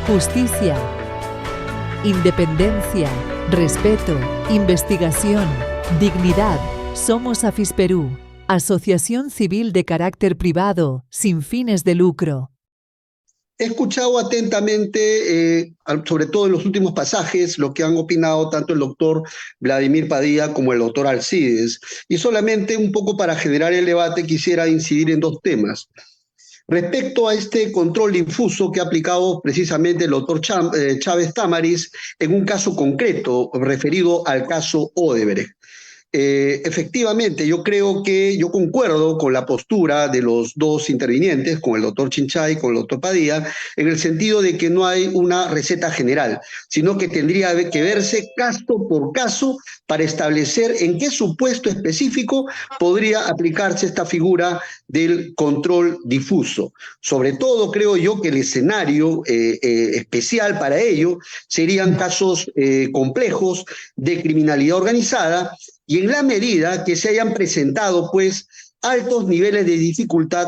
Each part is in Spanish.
justicia, independencia, respeto, investigación, dignidad. Somos AFISPERÚ, Asociación Civil de Carácter Privado, sin fines de lucro. He escuchado atentamente, sobre todo en los últimos pasajes, lo que han opinado tanto el doctor Vladimir Padilla como el doctor Alcides. Y solamente un poco para generar el debate quisiera incidir en dos temas. Respecto a este control difuso que ha aplicado precisamente el doctor Chávez Tamariz en un caso concreto referido al caso Odebrecht. Efectivamente, yo creo que yo concuerdo con la postura de los dos intervinientes, con el doctor Chinchay y con el doctor Padilla, en el sentido de que no hay una receta general, sino que tendría que verse caso por caso para establecer en qué supuesto específico podría aplicarse esta figura del control difuso. Sobre todo, creo yo que el escenario especial para ello serían casos complejos de criminalidad organizada, y en la medida que se hayan presentado pues altos niveles de dificultad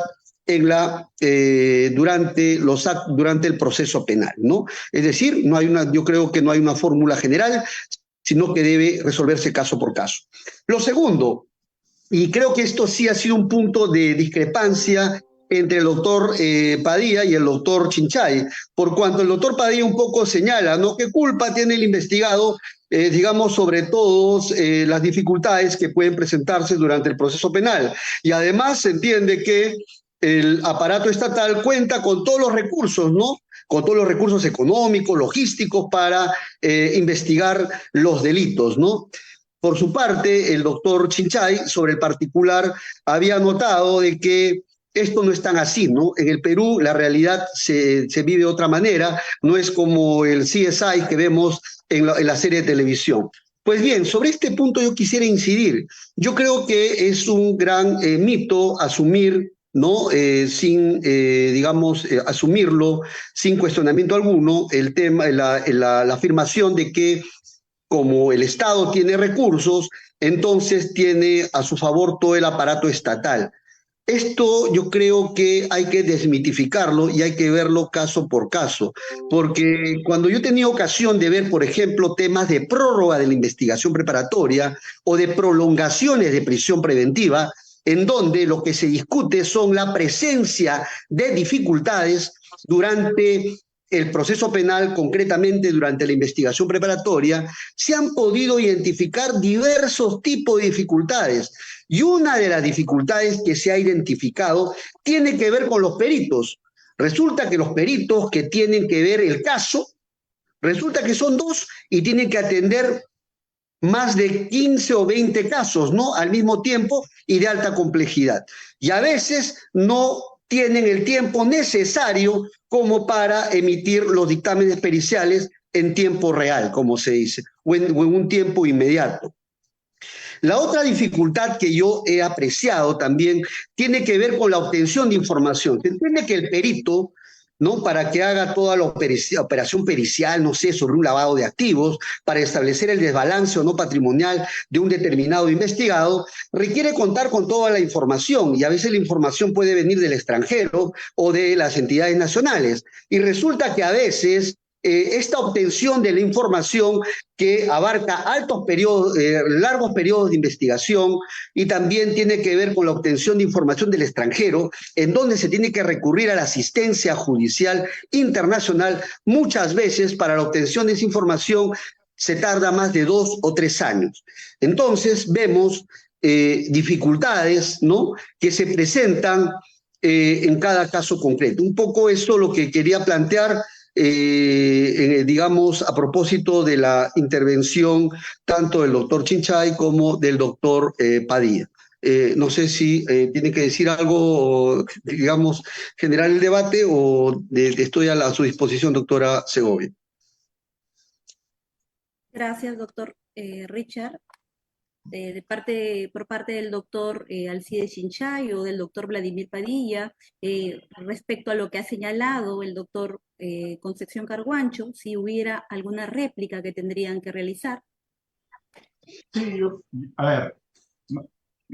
durante el proceso penal, ¿no? Es decir, yo creo que no hay una fórmula general, sino que debe resolverse caso por caso. Lo segundo, y creo que esto sí ha sido un punto de discrepancia entre el doctor Padilla y el doctor Chinchay, por cuanto el doctor Padilla un poco señala, ¿no?, qué culpa tiene el investigado, digamos, sobre todo las dificultades que pueden presentarse durante el proceso penal. Y además se entiende que el aparato estatal cuenta con todos los recursos, ¿no?, con todos los recursos económicos, logísticos para investigar los delitos, ¿no? Por su parte, el doctor Chinchay, sobre el particular, había notado de que esto no es tan así, ¿no? En el Perú la realidad se vive de otra manera, no es como el CSI que vemos en la serie de televisión. Pues bien, sobre este punto yo quisiera incidir. Yo creo que es un gran mito asumir, ¿no? Asumirlo sin cuestionamiento alguno, el tema, la afirmación de que como el Estado tiene recursos, entonces tiene a su favor todo el aparato estatal. Esto yo creo que hay que desmitificarlo y hay que verlo caso por caso, porque cuando yo he tenido ocasión de ver, por ejemplo, temas de prórroga de la investigación preparatoria o de prolongaciones de prisión preventiva, en donde lo que se discute son la presencia de dificultades durante el proceso penal, concretamente durante la investigación preparatoria, se han podido identificar diversos tipos de dificultades. Y una de las dificultades que se ha identificado tiene que ver con los peritos. Resulta que los peritos que tienen que ver el caso, resulta que son dos y tienen que atender más de 15 o 20 casos, ¿no?, al mismo tiempo y de alta complejidad. Y a veces no tienen el tiempo necesario como para emitir los dictámenes periciales en tiempo real, como se dice, o en un tiempo inmediato. La otra dificultad que yo he apreciado también tiene que ver con la obtención de información. Se entiende que el perito, ¿no?, para que haga toda la operación pericial, no sé, sobre un lavado de activos, para establecer el desbalance o no patrimonial de un determinado investigado, requiere contar con toda la información, y a veces la información puede venir del extranjero o de las entidades nacionales. Y resulta que a veces esta obtención de la información, que abarca largos periodos de investigación, y también tiene que ver con la obtención de información del extranjero, en donde se tiene que recurrir a la asistencia judicial internacional. Muchas veces para la obtención de esa información se tarda más de 2 o 3 años. Entonces vemos dificultades, ¿no?, que se presentan en cada caso concreto. Un poco eso lo que quería plantear, digamos, a propósito de la intervención tanto del doctor Chinchay como del doctor Padilla. No sé si tiene que decir algo, digamos, generar el debate, o estoy a su disposición, doctora Segovia. Gracias, doctor Richard. Por parte del doctor Alcides Chinchay o del doctor Vladimir Padilla, respecto a lo que ha señalado el doctor Concepción Carguancho, si hubiera alguna réplica que tendrían que realizar. Sí, a ver,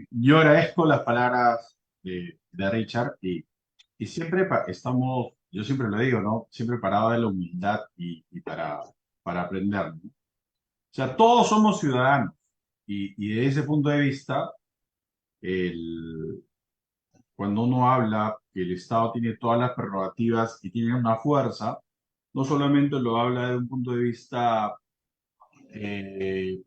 yo agradezco las palabras de Richard, y siempre estamos yo siempre lo digo, ¿no? Siempre parado de la humildad y para aprender, ¿no? O sea, todos somos ciudadanos y desde ese punto de vista, el, cuando uno habla que el Estado tiene todas las prerrogativas y tiene una fuerza, no solamente lo habla de un punto de vista eh,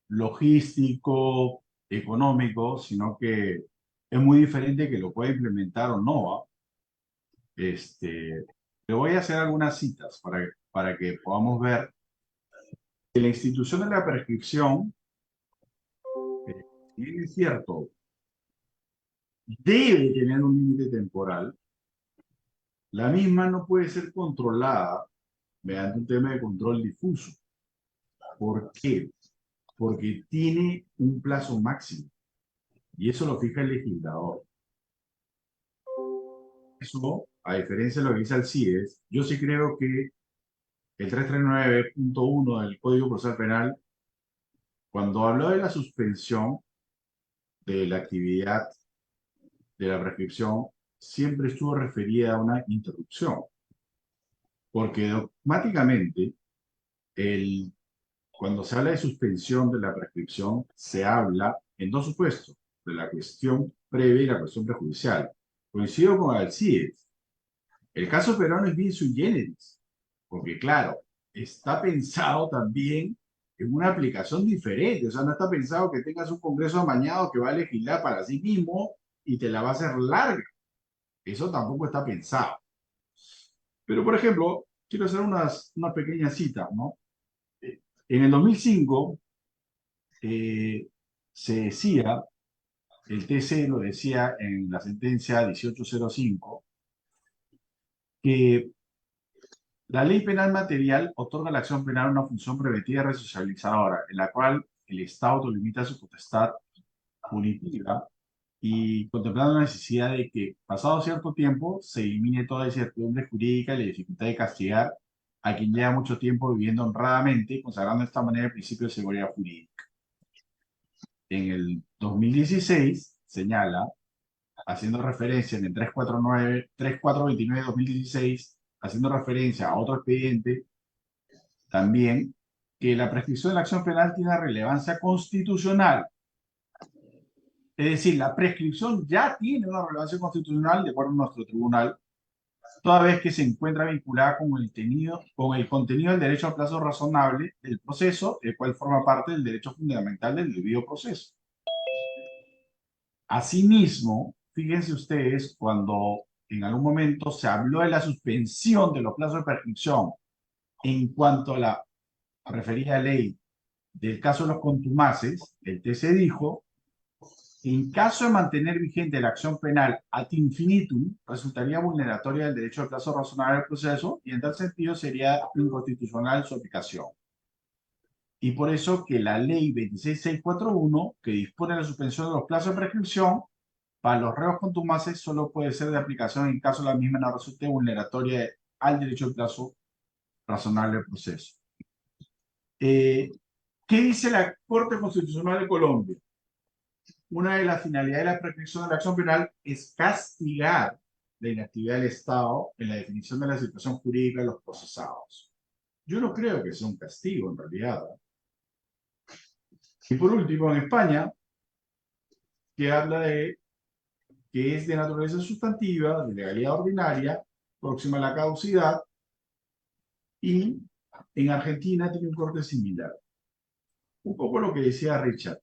logístico, económico, sino que es muy diferente que lo pueda implementar o no, ¿va? Le voy a hacer algunas citas para que podamos ver que la institución de la prescripción, si bien es cierto, debe tener un límite temporal, la misma no puede ser controlada mediante un tema de control difuso. ¿Por qué? Porque tiene un plazo máximo y eso lo fija el legislador. Eso, a diferencia de lo que dice el CIES, yo sí creo que el 339.1 del Código Procesal Penal, cuando habló de la suspensión de la actividad de la prescripción, siempre estuvo referida a una interrupción, porque dogmáticamente, cuando se habla de suspensión de la prescripción, se habla en dos supuestos, de la cuestión previa y la cuestión prejudicial. Coincido con Alcides. El caso peruano es bien sui generis, porque claro, está pensado también en una aplicación diferente, o sea, no está pensado que tengas un congreso amañado que va a legislar para sí mismo y te la va a hacer larga. Eso tampoco está pensado. Pero, por ejemplo, quiero hacer unas pequeñas citas, ¿no? En el 2005 se decía, el TC lo decía en la sentencia 1805, que la ley penal material otorga a la acción penal una función preventiva y resocializadora, en la cual el Estado limita su potestad punitiva y contemplando la necesidad de que, pasado cierto tiempo, se elimine toda incertidumbre jurídica y la dificultad de castigar a quien lleva mucho tiempo viviendo honradamente, consagrando de esta manera el principio de seguridad jurídica. En el 2016 señala, haciendo referencia en el 3429-2016, haciendo referencia a otro expediente, también que la prescripción de la acción penal tiene relevancia constitucional. Es decir, la prescripción ya tiene una relevancia constitucional de acuerdo a nuestro tribunal, toda vez que se encuentra vinculada con el contenido del derecho al plazo razonable del proceso, el cual forma parte del derecho fundamental del debido proceso. Asimismo, fíjense ustedes, cuando en algún momento se habló de la suspensión de los plazos de prescripción en cuanto a la referida ley del caso de los contumaces, el TC dijo, en caso de mantener vigente la acción penal ad infinitum, resultaría vulneratoria del derecho al plazo razonable del proceso y en tal sentido sería inconstitucional su aplicación. Y por eso que la ley 26641, que dispone de la suspensión de los plazos de prescripción, para los reos contumaces solo puede ser de aplicación en caso la misma no resulte vulneratoria al derecho al plazo razonable del proceso. ¿Qué dice la Corte Constitucional de Colombia? Una de las finalidades de la prescripción de la acción penal es castigar la inactividad del Estado en la definición de la situación jurídica de los procesados. Yo no creo que sea un castigo en realidad. Y por último, en España, que habla de que es de naturaleza sustantiva, de legalidad ordinaria, próxima a la caducidad, y en Argentina tiene un corte similar. Un poco lo que decía Richard.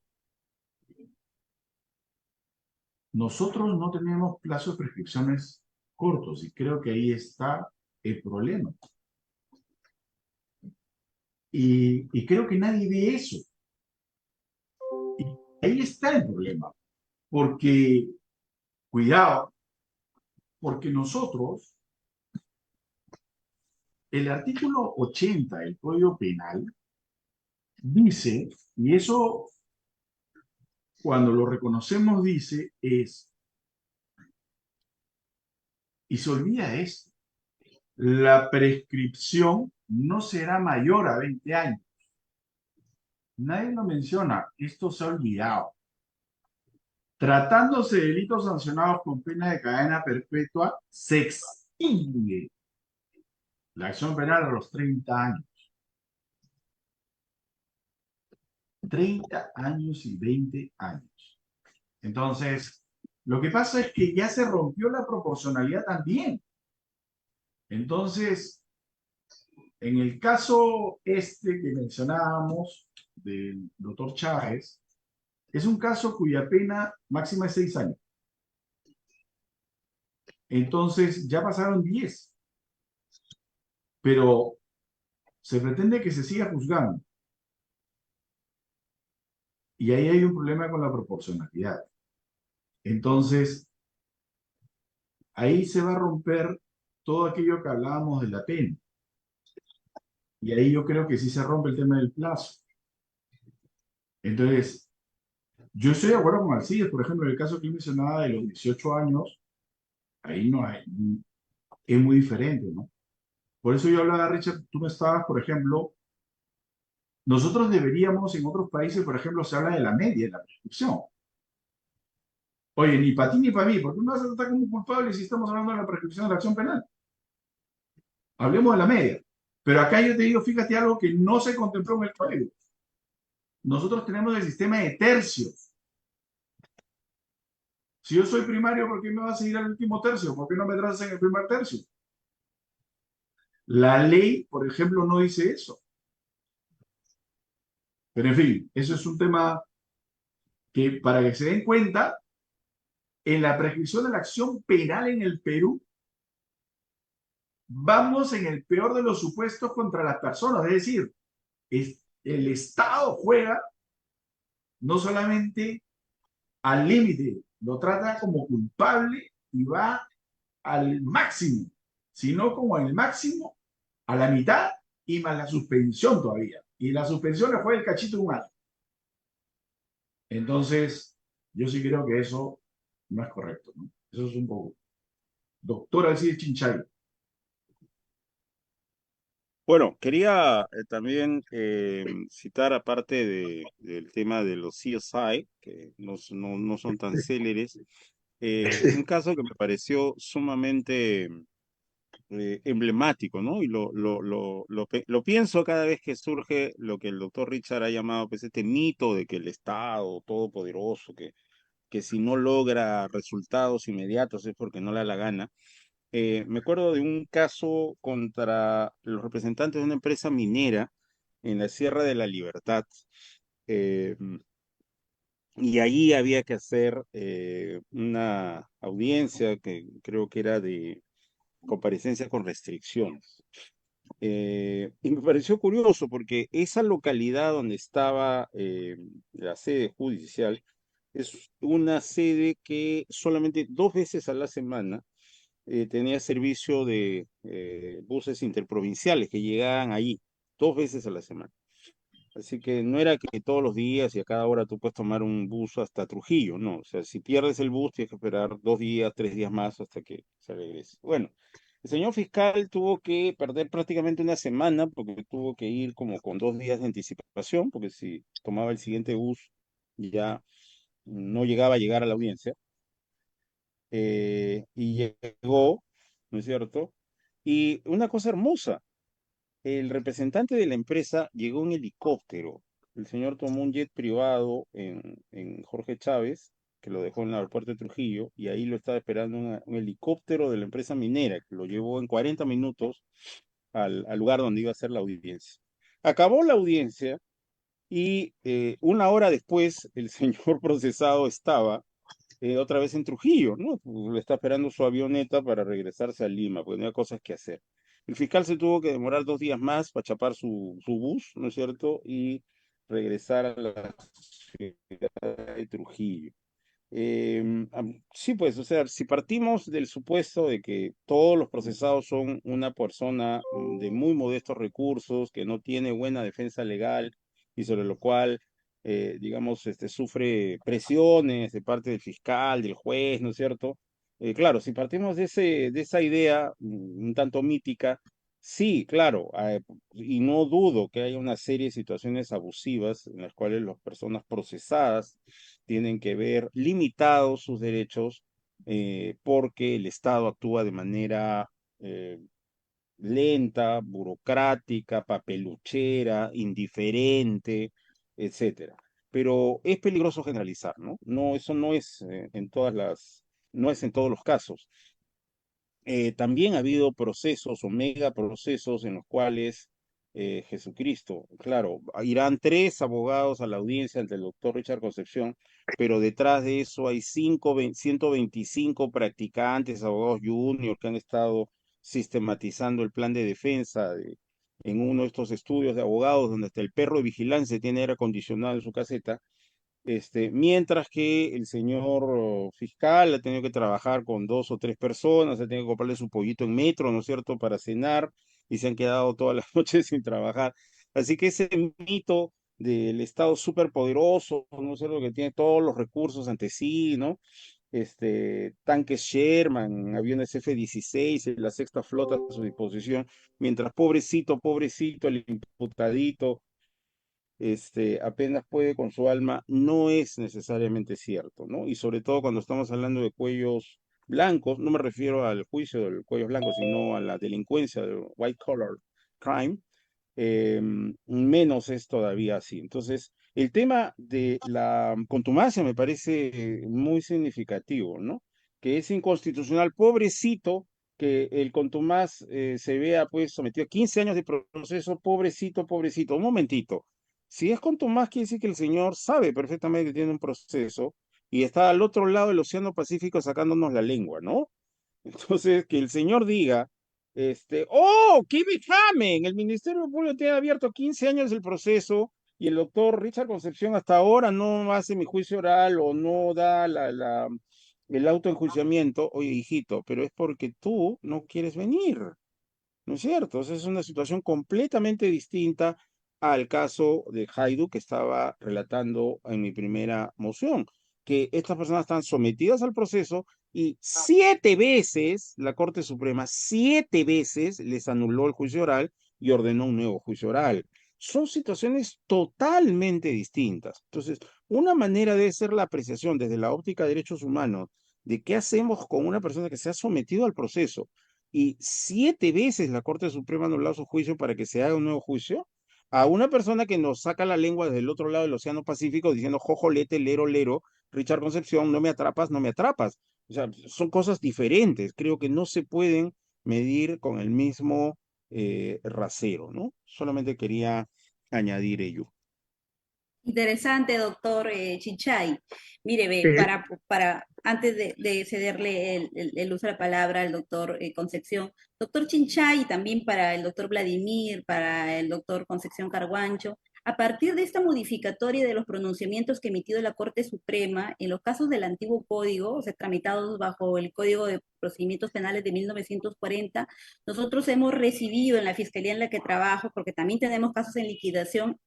Nosotros no tenemos plazo de prescripciones cortos y creo que ahí está el problema. Y creo que nadie ve eso. Y ahí está el problema. Porque, cuidado, porque nosotros, el artículo 80 del Código Penal dice, y eso cuando lo reconocemos dice, es, y se olvida esto, la prescripción no será mayor a 20 años. Nadie lo menciona, esto se ha olvidado. Tratándose de delitos sancionados con pena de cadena perpetua, se extingue la acción penal a los 30 años. 30 años y 20 años. Entonces, lo que pasa es que ya se rompió la proporcionalidad también. Entonces, en el caso este que mencionábamos del doctor Chávez, es un caso cuya pena máxima es 6 años. Entonces, ya pasaron 10. Pero se pretende que se siga juzgando. Y ahí hay un problema con la proporcionalidad. Entonces, ahí se va a romper todo aquello que hablábamos de la pena. Y ahí yo creo que sí se rompe el tema del plazo. Entonces, yo estoy de acuerdo con Alcides, por ejemplo, en el caso que él mencionaba de los 18 años, ahí no hay, es muy diferente, ¿no? Por eso yo hablaba, Richard, tú no estabas, por ejemplo, nosotros deberíamos, en otros países, por ejemplo, se habla de la media de la prescripción. Oye, ni para ti ni para mí, ¿por qué me vas a tratar como culpable si estamos hablando de la prescripción de la acción penal? Hablemos de la media. Pero acá yo te digo, fíjate algo que no se contempló en el código. Nosotros tenemos el sistema de tercios. Si yo soy primario, ¿por qué me vas a seguir al último tercio? ¿Por qué no me trazas en el primer tercio? La ley, por ejemplo, no dice eso. Pero en fin, eso es un tema que para que se den cuenta, en la prescripción de la acción penal en el Perú, vamos en el peor de los supuestos contra las personas. Es decir, el Estado juega no solamente al límite, lo trata como culpable y va al máximo, sino como el máximo a la mitad y más la suspensión todavía. Y la suspensión le fue el cachito de un año. Entonces, yo sí creo que eso no es correcto, ¿no? Eso es un poco. Doctor Alcides Chinchay. Bueno, quería también citar, aparte del tema de los CSI, que no son tan céleres, un caso que me pareció sumamente emblemático, ¿no? Y lo pienso cada vez que surge lo que el doctor Richard ha llamado, pues, este mito de que el Estado todopoderoso, que si no logra resultados inmediatos es porque no le da la gana. Me acuerdo de un caso contra los representantes de una empresa minera en la Sierra de la Libertad. eh, y allí había que hacer una audiencia que creo que era de comparecencia con restricciones. Y me pareció curioso porque esa localidad donde estaba la sede judicial es una sede que solamente 2 veces a la semana tenía servicio de buses interprovinciales que llegaban ahí 2 veces a la semana. Así que no era que todos los días y a cada hora tú puedes tomar un bus hasta Trujillo, no. O sea, si pierdes el bus, tienes que esperar 2 días, 3 días más hasta que se regrese. Bueno, el señor fiscal tuvo que perder prácticamente una semana porque tuvo que ir como con 2 días de anticipación, porque si tomaba el siguiente bus ya no llegaba a llegar a la audiencia. Y llegó, ¿no es cierto? Y una cosa hermosa, el representante de la empresa llegó en helicóptero. El señor tomó un jet privado en Jorge Chávez, que lo dejó en el aeropuerto de Trujillo, y ahí lo estaba esperando un helicóptero de la empresa minera, que lo llevó en 40 minutos al lugar donde iba a ser la audiencia. Acabó la audiencia y 1 hora después el señor procesado estaba otra vez en Trujillo, ¿no? Le está esperando su avioneta para regresarse a Lima, porque no hay cosas que hacer. El fiscal se tuvo que demorar 2 días más para chapar su bus, ¿no es cierto? Y regresar a la ciudad de Trujillo. Sí, pues, o sea, si partimos del supuesto de que todos los procesados son una persona de muy modestos recursos, que no tiene buena defensa legal y sobre lo cual, digamos, sufre presiones de parte del fiscal, del juez, ¿no es cierto? Claro, si partimos de esa idea un tanto mítica, sí, claro, y no dudo que haya una serie de situaciones abusivas en las cuales las personas procesadas tienen que ver limitados sus derechos porque el Estado actúa de manera lenta, burocrática, papeluchera, indiferente, etcétera. Pero es peligroso generalizar, ¿no? No, eso no es no es en todos los casos. También ha habido procesos o megaprocesos en los cuales Jesucristo, claro, irán 3 abogados a la audiencia ante el doctor Richard Concepción, pero detrás de eso hay 125 practicantes, abogados junior que han estado sistematizando el plan de defensa en uno de estos estudios de abogados donde hasta el perro de vigilancia tiene aire acondicionado en su caseta. Mientras que el señor fiscal ha tenido que trabajar con 2 o 3 personas, ha tenido que comprarle su pollito en metro, ¿no es cierto?, para cenar, y se han quedado todas las noches sin trabajar. Así que ese mito del Estado superpoderoso, ¿no es cierto?, que tiene todos los recursos ante sí, ¿no? Tanques Sherman, aviones F-16, la sexta flota a su disposición, mientras pobrecito, pobrecito, el imputadito apenas puede con su alma, no es necesariamente cierto, ¿no? Y sobre todo cuando estamos hablando de cuellos blancos, no me refiero al juicio del cuello blanco, sino a la delincuencia del white collar crime, menos es todavía así. Entonces, el tema de la contumacia me parece muy significativo, ¿no? Que es inconstitucional, pobrecito, que el contumaz se vea pues sometido a 15 años de proceso, pobrecito, pobrecito. Un momentito. Si es contumaz, quiere decir que el señor sabe perfectamente que tiene un proceso y está al otro lado del Océano Pacífico sacándonos la lengua, ¿no? Entonces, que el señor diga, ¡oh, qué vejamen! El Ministerio Público tiene abierto 15 años el proceso y el doctor Richard Concepción hasta ahora no hace mi juicio oral o no da el autoenjuiciamiento. Oye, hijito, pero es porque tú no quieres venir, ¿no es cierto? O sea, es una situación completamente distinta al caso de Haidu que estaba relatando en mi primera moción, que estas personas están sometidas al proceso y 7 veces la Corte Suprema, 7 veces les anuló el juicio oral y ordenó un nuevo juicio oral. Son situaciones totalmente distintas. Entonces, una manera de ser la apreciación desde la óptica de derechos humanos de qué hacemos con una persona que se ha sometido al proceso y 7 veces la Corte Suprema anuló su juicio para que se haga un nuevo juicio, a una persona que nos saca la lengua desde el otro lado del Océano Pacífico diciendo jojolete, lero, lero, Richard Concepción, no me atrapas, no me atrapas. O sea, son cosas diferentes. Creo que no se pueden medir con el mismo rasero, ¿no? Solamente quería añadir ello. Interesante, doctor Chinchay. Mire, antes de cederle el uso de la palabra al doctor Concepción, doctor Chinchay, y también para el doctor Vladimir, para el doctor Concepción Carguancho, a partir de esta modificatoria de los pronunciamientos que ha emitido la Corte Suprema, en los casos del antiguo código, o sea, tramitados bajo el Código de Procedimientos Penales de 1940, nosotros hemos recibido en la Fiscalía en la que trabajo, porque también tenemos casos en liquidación,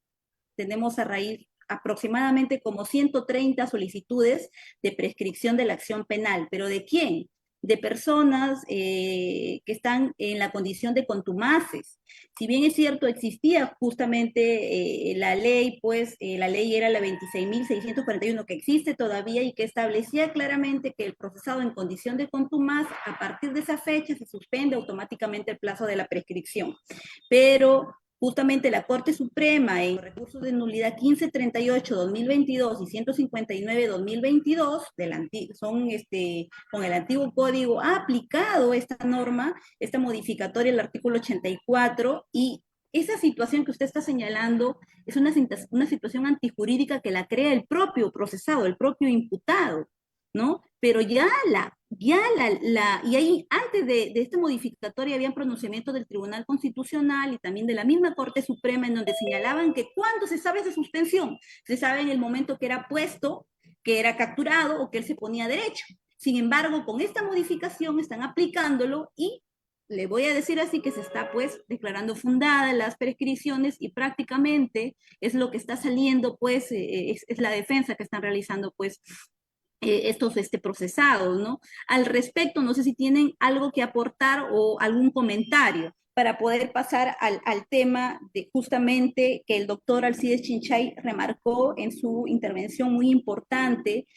tenemos a raíz aproximadamente como 130 solicitudes de prescripción de la acción penal. ¿Pero de quién? De personas que están en la condición de contumaces. Si bien es cierto, existía justamente la ley, pues la ley era la 26.641, que existe todavía y que establecía claramente que el procesado en condición de contumaz, a partir de esa fecha se suspende automáticamente el plazo de la prescripción. Pero justamente la Corte Suprema en los recursos de nulidad 1538-2022 y 159-2022 con el antiguo código, ha aplicado esta norma, esta modificatoria del artículo 84, y esa situación que usted está señalando es una situación antijurídica que la crea el propio procesado, el propio imputado, ¿no? Pero y ahí antes de esta modificatoria habían pronunciamientos del Tribunal Constitucional y también de la misma Corte Suprema en donde señalaban que cuando se sabe esa suspensión, se sabe en el momento que era puesto, que era capturado o que él se ponía derecho. Sin embargo, con esta modificación están aplicándolo y le voy a decir así que se está pues declarando fundadas las prescripciones y prácticamente es lo que está saliendo pues, es la defensa que están realizando pues estos procesados, ¿no? Al respecto, no sé si tienen algo que aportar o algún comentario para poder pasar al tema de justamente que el doctor Alcides Chinchay remarcó en su intervención muy importante.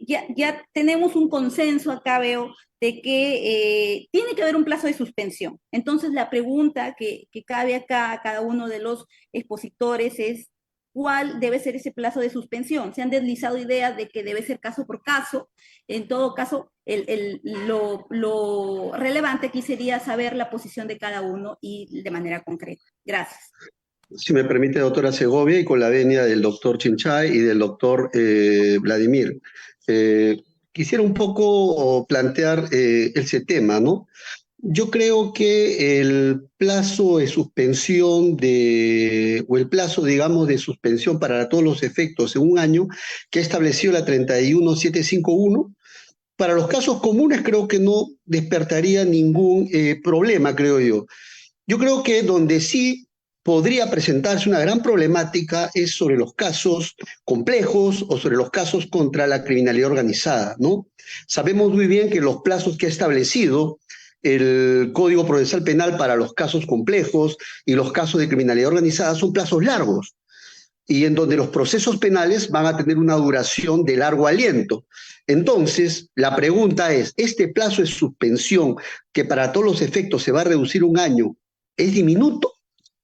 Ya tenemos un consenso acá, veo, de que tiene que haber un plazo de suspensión. Entonces, la pregunta que cabe acá a cada uno de los expositores es, ¿cuál debe ser ese plazo de suspensión? Se han deslizado ideas de que debe ser caso por caso. En todo caso, lo relevante aquí sería saber la posición de cada uno y de manera concreta. Gracias. Si me permite, doctora Segovia, y con la venia del doctor Chinchay y del doctor Vladimir. Quisiera un poco plantear ese tema, ¿no? Yo creo que el plazo de suspensión o el plazo, digamos, de suspensión para todos los efectos en un año que ha establecido la 31751, para los casos comunes creo que no despertaría ningún problema, creo yo. Yo creo que donde sí podría presentarse una gran problemática es sobre los casos complejos o sobre los casos contra la criminalidad organizada, ¿no? Sabemos muy bien que los plazos que ha establecido el Código Procesal Penal para los casos complejos y los casos de criminalidad organizada son plazos largos y en donde los procesos penales van a tener una duración de largo aliento. Entonces, la pregunta es, ¿este plazo de suspensión, que para todos los efectos se va a reducir un año, es diminuto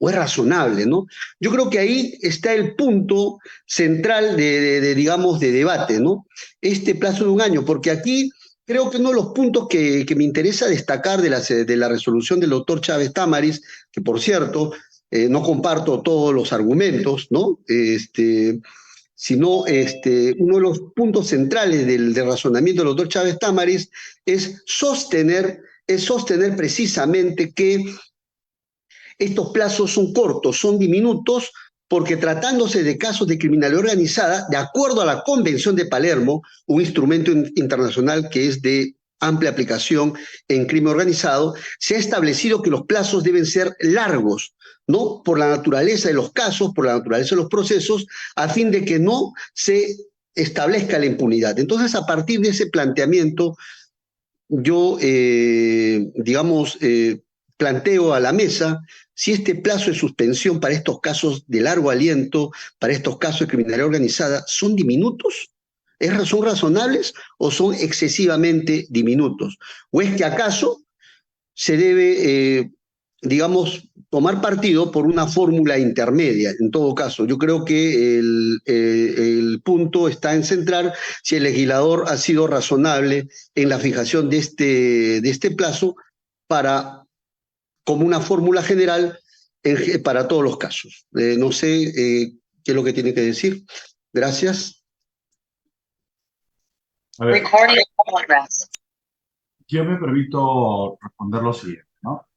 o es razonable, ¿no? Yo creo que ahí está el punto central digamos, de debate, ¿no? Este plazo de un año, porque aquí creo que uno de los puntos que me interesa destacar de la resolución del doctor Chávez Tamaris, que por cierto, no comparto todos los argumentos, ¿no? Sino uno de los puntos centrales del razonamiento del doctor Chávez Tamaris es sostener precisamente que estos plazos son cortos, son diminutos, porque tratándose de casos de criminalidad organizada, de acuerdo a la Convención de Palermo, un instrumento internacional que es de amplia aplicación en crimen organizado, se ha establecido que los plazos deben ser largos, ¿no? Por la naturaleza de los casos, por la naturaleza de los procesos, a fin de que no se establezca la impunidad. Entonces, a partir de ese planteamiento, yo, planteo a la mesa si este plazo de suspensión para estos casos de largo aliento, para estos casos de criminalidad organizada, son diminutos, son razonables o son excesivamente diminutos. ¿O es que acaso se debe, tomar partido por una fórmula intermedia? En todo caso, yo creo que el punto está en centrar si el legislador ha sido razonable en la fijación de este plazo como una fórmula general para todos los casos. No sé qué es lo que tiene que decir. Gracias. A ver, yo me permito responder lo siguiente, ¿no?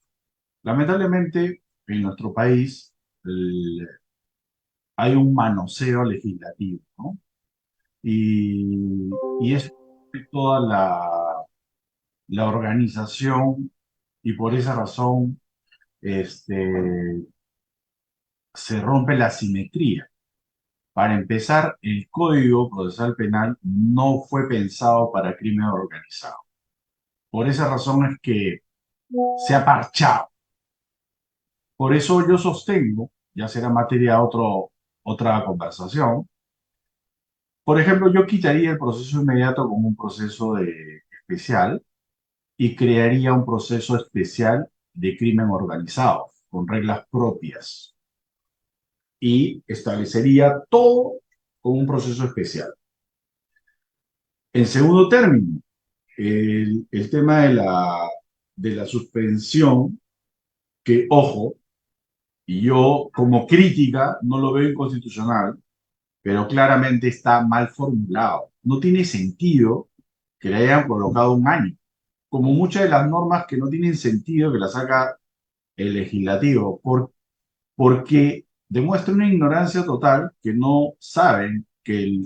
Lamentablemente, en nuestro país hay un manoseo legislativo, ¿no? Y es toda la organización, y por esa razón se rompe la simetría. Para empezar, el Código Procesal Penal no fue pensado para crimen organizado. Por esa razón es que se ha parchado. Por eso yo sostengo, ya será materia de otra conversación. Por ejemplo, yo quitaría el proceso inmediato como un proceso especial y crearía un proceso especial de crimen organizado, con reglas propias. Y establecería todo como un proceso especial. En segundo término, el tema de la suspensión, que, ojo, y yo como crítica no lo veo inconstitucional, pero claramente está mal formulado. No tiene sentido que le hayan colocado un año, como muchas de las normas que no tienen sentido que las saca el legislativo, porque demuestra una ignorancia total, que no saben que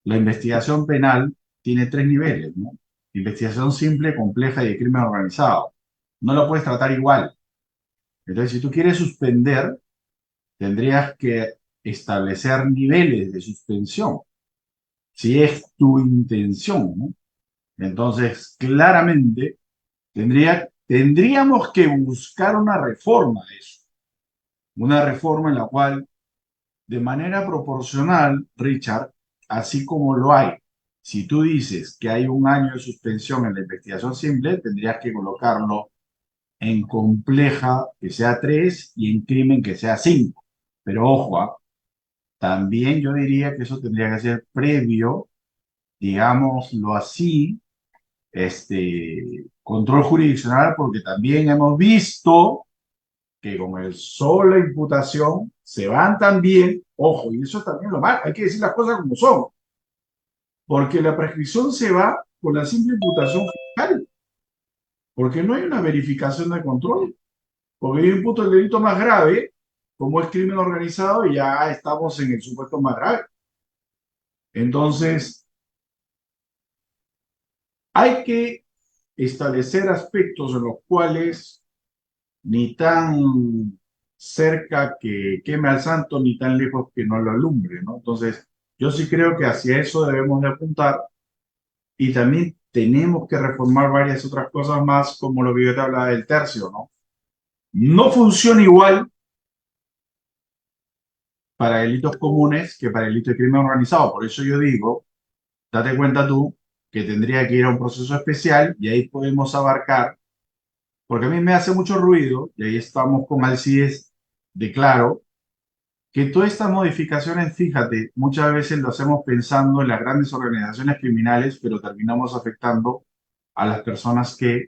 la investigación penal tiene 3 niveles, ¿no? Investigación simple, compleja y de crimen organizado. No lo puedes tratar igual. Entonces, si tú quieres suspender, tendrías que establecer niveles de suspensión, si es tu intención, ¿no? Entonces, claramente, tendría tendríamos que buscar una reforma de eso, una reforma en la cual, de manera proporcional, Richard, así como lo hay, si tú dices que hay un año de suspensión en la investigación simple, tendrías que colocarlo en compleja que sea 3 y en crimen que sea 5. Pero ojo, también yo diría que eso tendría que ser previo, digámoslo así, control jurisdiccional, porque también hemos visto que con el solo imputación se van también, ojo, y eso es también lo malo, hay que decir las cosas como son, porque la prescripción se va con la simple imputación fiscal, porque no hay una verificación de control, porque yo imputo el delito más grave, como es crimen organizado, y ya estamos en el supuesto más grave. Entonces, hay que establecer aspectos en los cuales ni tan cerca que queme al santo, ni tan lejos que no lo alumbre, ¿no? Entonces, yo sí creo que hacia eso debemos de apuntar y también tenemos que reformar varias otras cosas más, como lo que yo te hablaba del tercio, ¿no? No funciona igual para delitos comunes que para delitos de crimen organizado. Por eso yo digo, date cuenta tú que tendría que ir a un proceso especial y ahí podemos abarcar, porque a mí me hace mucho ruido, y ahí estamos con Alcides de claro, que todas estas modificaciones, fíjate, muchas veces lo hacemos pensando en las grandes organizaciones criminales, pero terminamos afectando a las personas que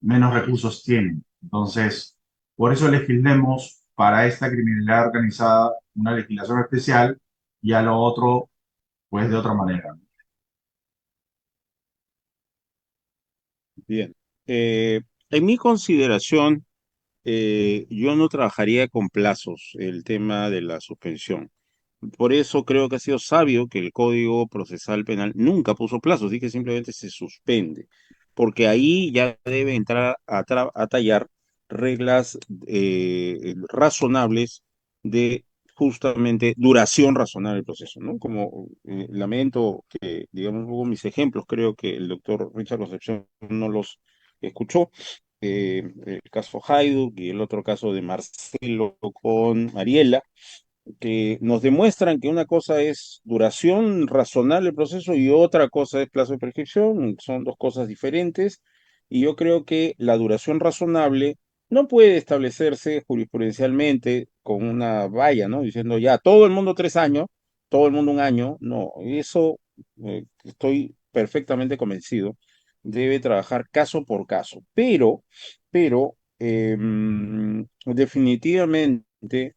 menos recursos tienen. Entonces, por eso legislemos para esta criminalidad organizada una legislación especial y a lo otro, pues de otra manera. Bien. En mi consideración, yo no trabajaría con plazos el tema de la suspensión. Por eso creo que ha sido sabio que el Código Procesal Penal nunca puso plazos, dije simplemente se suspende, porque ahí ya debe entrar a tallar reglas razonables de justamente duración razonable del proceso, ¿no? Como lamento que, digamos, un poco mis ejemplos, creo que el doctor Richard Concepción no los escuchó, el caso Hajduk y el otro caso de Marcelo con Mariela, que nos demuestran que una cosa es duración razonable del proceso y otra cosa es plazo de prescripción, son dos cosas diferentes, y yo creo que la duración razonable no puede establecerse jurisprudencialmente con una valla, ¿no? Diciendo ya, todo el mundo 3 años, todo el mundo un año, no, eso estoy perfectamente convencido, debe trabajar caso por caso, pero definitivamente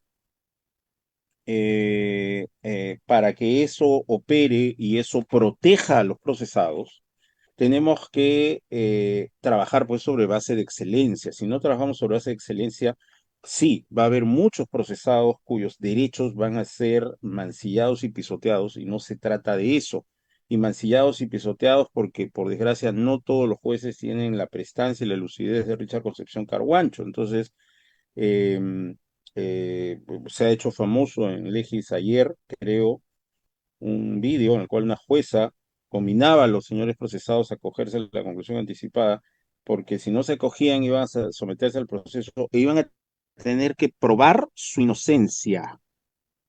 para que eso opere y eso proteja a los procesados, tenemos que trabajar pues sobre base de excelencia. Si no trabajamos sobre base de excelencia, sí, va a haber muchos procesados cuyos derechos van a ser mancillados y pisoteados, y no se trata de eso. Y mancillados y pisoteados porque, por desgracia, no todos los jueces tienen la prestancia y la lucidez de Richard Concepción Carguancho. Entonces, em, se ha hecho famoso en Legis ayer, creo, un vídeo en el cual una jueza combinaba a los señores procesados a acogerse a la conclusión anticipada, porque si no se acogían iban a someterse al proceso e iban a tener que probar su inocencia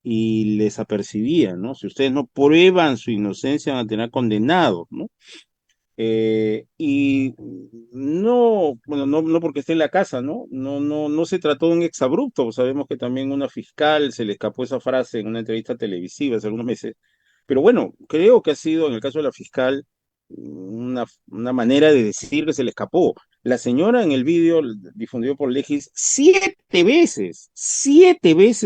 y les apercibían, ¿no? Si ustedes no prueban su inocencia van a tener condenados, ¿no? Y no, bueno, no porque esté en la casa, ¿no? No se trató de un exabrupto. Sabemos que también una fiscal se le escapó esa frase en una entrevista televisiva hace algunos meses. Pero bueno, creo que ha sido, en el caso de la fiscal, una manera de decir que se le escapó. La señora en el vídeo difundido por Legis, 7 veces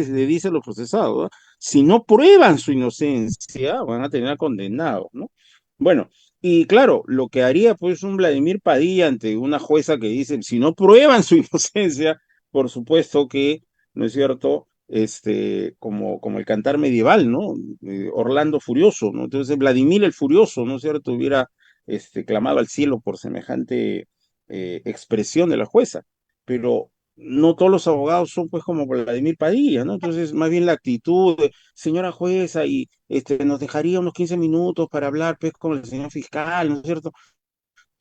le dice a los procesados, ¿no? Si no prueban su inocencia, van a tener condenados, ¿no? Bueno, y claro, lo que haría pues un Vladimir Padilla ante una jueza que dice, si no prueban su inocencia, por supuesto que, ¿no es cierto? Como el cantar medieval, ¿no? Orlando Furioso, ¿no? Entonces Vladimir el Furioso, ¿no es cierto? Hubiera clamado al cielo por semejante expresión de la jueza, pero no todos los abogados son pues como Vladimir Padilla, ¿no? Entonces, más bien la actitud de, señora jueza, y nos dejaría unos 15 minutos para hablar pues con el señor fiscal, ¿no es cierto?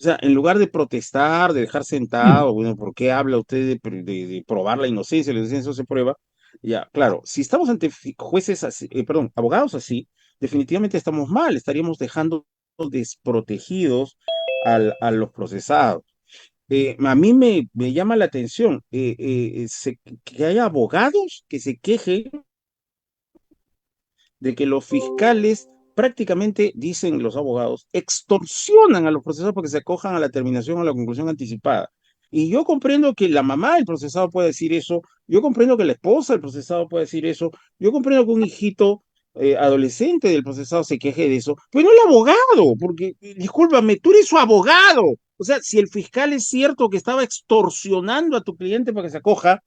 O sea, en lugar de protestar, de dejar sentado, bueno, ¿por qué habla usted de probar la inocencia? La inocencia no se prueba. Ya, claro, si estamos ante jueces así, perdón, abogados así, definitivamente estamos mal, estaríamos dejando desprotegidos a los procesados. A mí me llama la atención que haya abogados que se quejen de que los fiscales prácticamente, dicen los abogados, extorsionan a los procesados para que se acojan a la terminación o a la conclusión anticipada. Y yo comprendo que la mamá del procesado puede decir eso, yo comprendo que la esposa del procesado puede decir eso, yo comprendo que un hijito adolescente del procesado se queje de eso, pero no el abogado, porque, discúlpame, tú eres su abogado. O sea, si el fiscal es cierto que estaba extorsionando a tu cliente para que se acoja,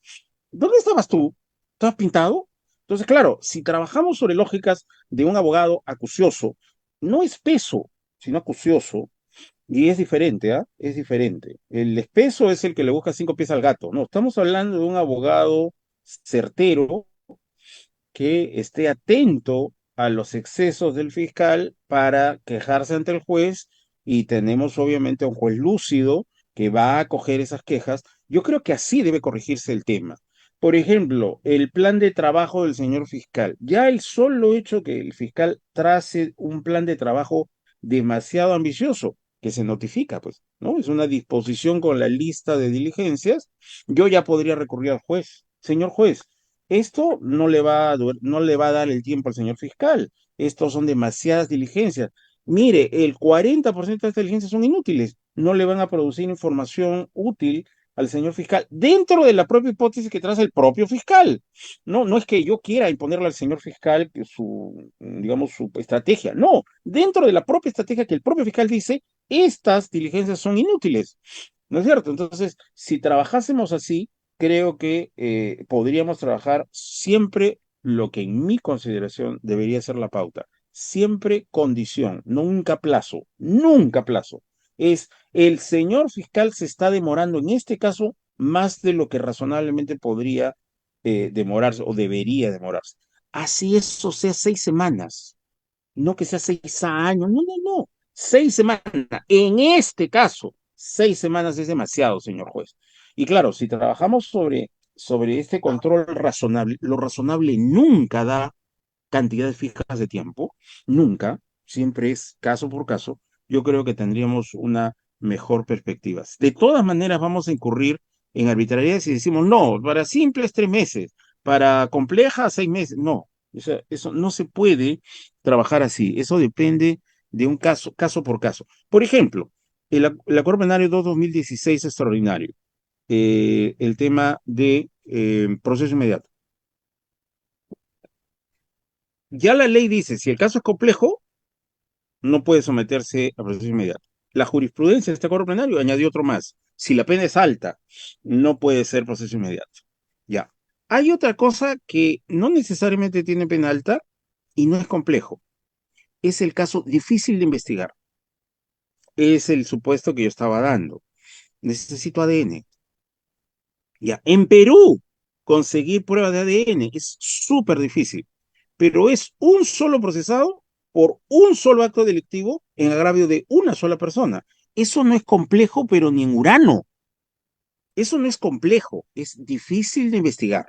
¿dónde estabas tú? ¿Estabas pintado? Entonces, claro, si trabajamos sobre lógicas de un abogado acucioso, no espeso, sino acucioso, y es diferente, ¿ah? Es diferente. El espeso es el que le busca 5 pies al gato. No, estamos hablando de un abogado certero que esté atento a los excesos del fiscal para quejarse ante el juez y tenemos obviamente a un juez lúcido que va a acoger esas quejas. Yo creo que así debe corregirse el tema. Por ejemplo, el plan de trabajo del señor fiscal. Ya el solo hecho que el fiscal trace un plan de trabajo demasiado ambicioso, que se notifica, pues, ¿no? Es una disposición con la lista de diligencias. Yo ya podría recurrir al juez. Señor juez, esto no le va a dar el tiempo al señor fiscal. Estos son demasiadas diligencias. Mire, el 40% de estas diligencias son inútiles. No le van a producir información útil al señor fiscal dentro de la propia hipótesis que traza el propio fiscal. No, no es que yo quiera imponerle al señor fiscal que digamos, su estrategia. No, dentro de la propia estrategia que el propio fiscal dice, estas diligencias son inútiles. ¿No es cierto? Entonces, si trabajásemos así, creo que podríamos trabajar siempre lo que en mi consideración debería ser la pauta. Siempre condición, nunca plazo, nunca plazo. Es el señor fiscal se está demorando, en este caso, más de lo que razonablemente podría demorarse o debería demorarse. Así eso sea 6 semanas, no que sea 6 años, no, no, no, 6 semanas. En este caso, 6 semanas es demasiado, señor juez. Y claro, si trabajamos sobre este control razonable, lo razonable nunca da cantidades fijas de tiempo, nunca, siempre es caso por caso. Yo creo que tendríamos una mejor perspectiva. De todas maneras, vamos a incurrir en arbitrariedades y decimos, no, para simples 3 meses, para complejas 6 meses, no. O sea, eso no se puede trabajar así. Eso depende de un caso, caso por caso. Por ejemplo, el Acuerdo Plenario 2-2016 extraordinario. El tema de proceso inmediato. Ya la ley dice, si el caso es complejo, no puede someterse a proceso inmediato. La jurisprudencia de este acuerdo plenario añadió otro más. Si la pena es alta, no puede ser proceso inmediato. Ya. Hay otra cosa que no necesariamente tiene pena alta y no es complejo. Es el caso difícil de investigar. Es el supuesto que yo estaba dando. Necesito ADN. Ya. En Perú, conseguir pruebas de ADN es súper difícil, pero es un solo procesado por un solo acto delictivo en agravio de una sola persona. Eso no es complejo, pero ni en Urano. Eso no es complejo, es difícil de investigar,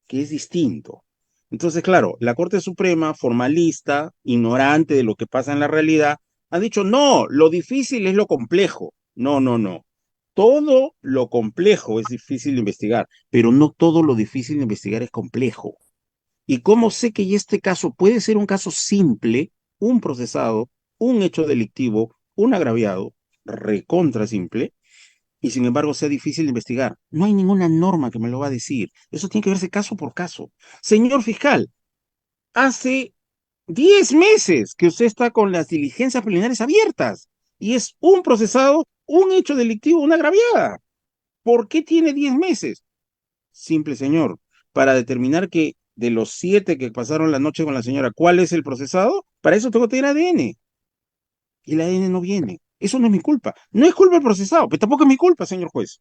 que es distinto. Entonces, claro, la Corte Suprema, formalista, ignorante de lo que pasa en la realidad, ha dicho, no, lo difícil es lo complejo. No, no, no. Todo lo complejo es difícil de investigar, pero no todo lo difícil de investigar es complejo. ¿Y cómo sé que este caso puede ser un caso simple, un procesado, un hecho delictivo, un agraviado, recontra simple, y sin embargo sea difícil de investigar? No hay ninguna norma que me lo va a decir. Eso tiene que verse caso por caso. Señor fiscal, hace 10 meses que usted está con las diligencias preliminares abiertas y es un procesado, un hecho delictivo, una agraviada. ¿Por qué tiene 10 meses? Simple, señor, para determinar que de los 7 que pasaron la noche con la señora, ¿cuál es el procesado? Para eso tengo que tener ADN. Y el ADN no viene. Eso no es mi culpa. No es culpa del procesado, pero tampoco es mi culpa, señor juez.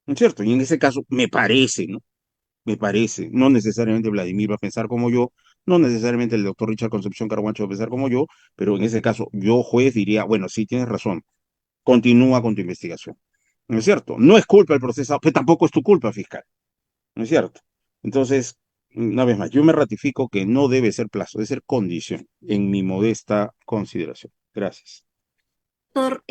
¿No es cierto? Y en ese caso, me parece, ¿no? Me parece. No necesariamente Vladimir va a pensar como yo, no necesariamente el doctor Richard Concepción Carguancho va a pensar como yo, pero en ese caso, yo, juez, diría, bueno, sí, tienes razón. continúa con tu investigación. ¿No es cierto? No es culpa del procesado, pero tampoco es tu culpa, fiscal. ¿No es cierto? Entonces, una vez más, yo me ratifico que no debe ser plazo, debe ser condición, en mi modesta consideración. Gracias. Doctor,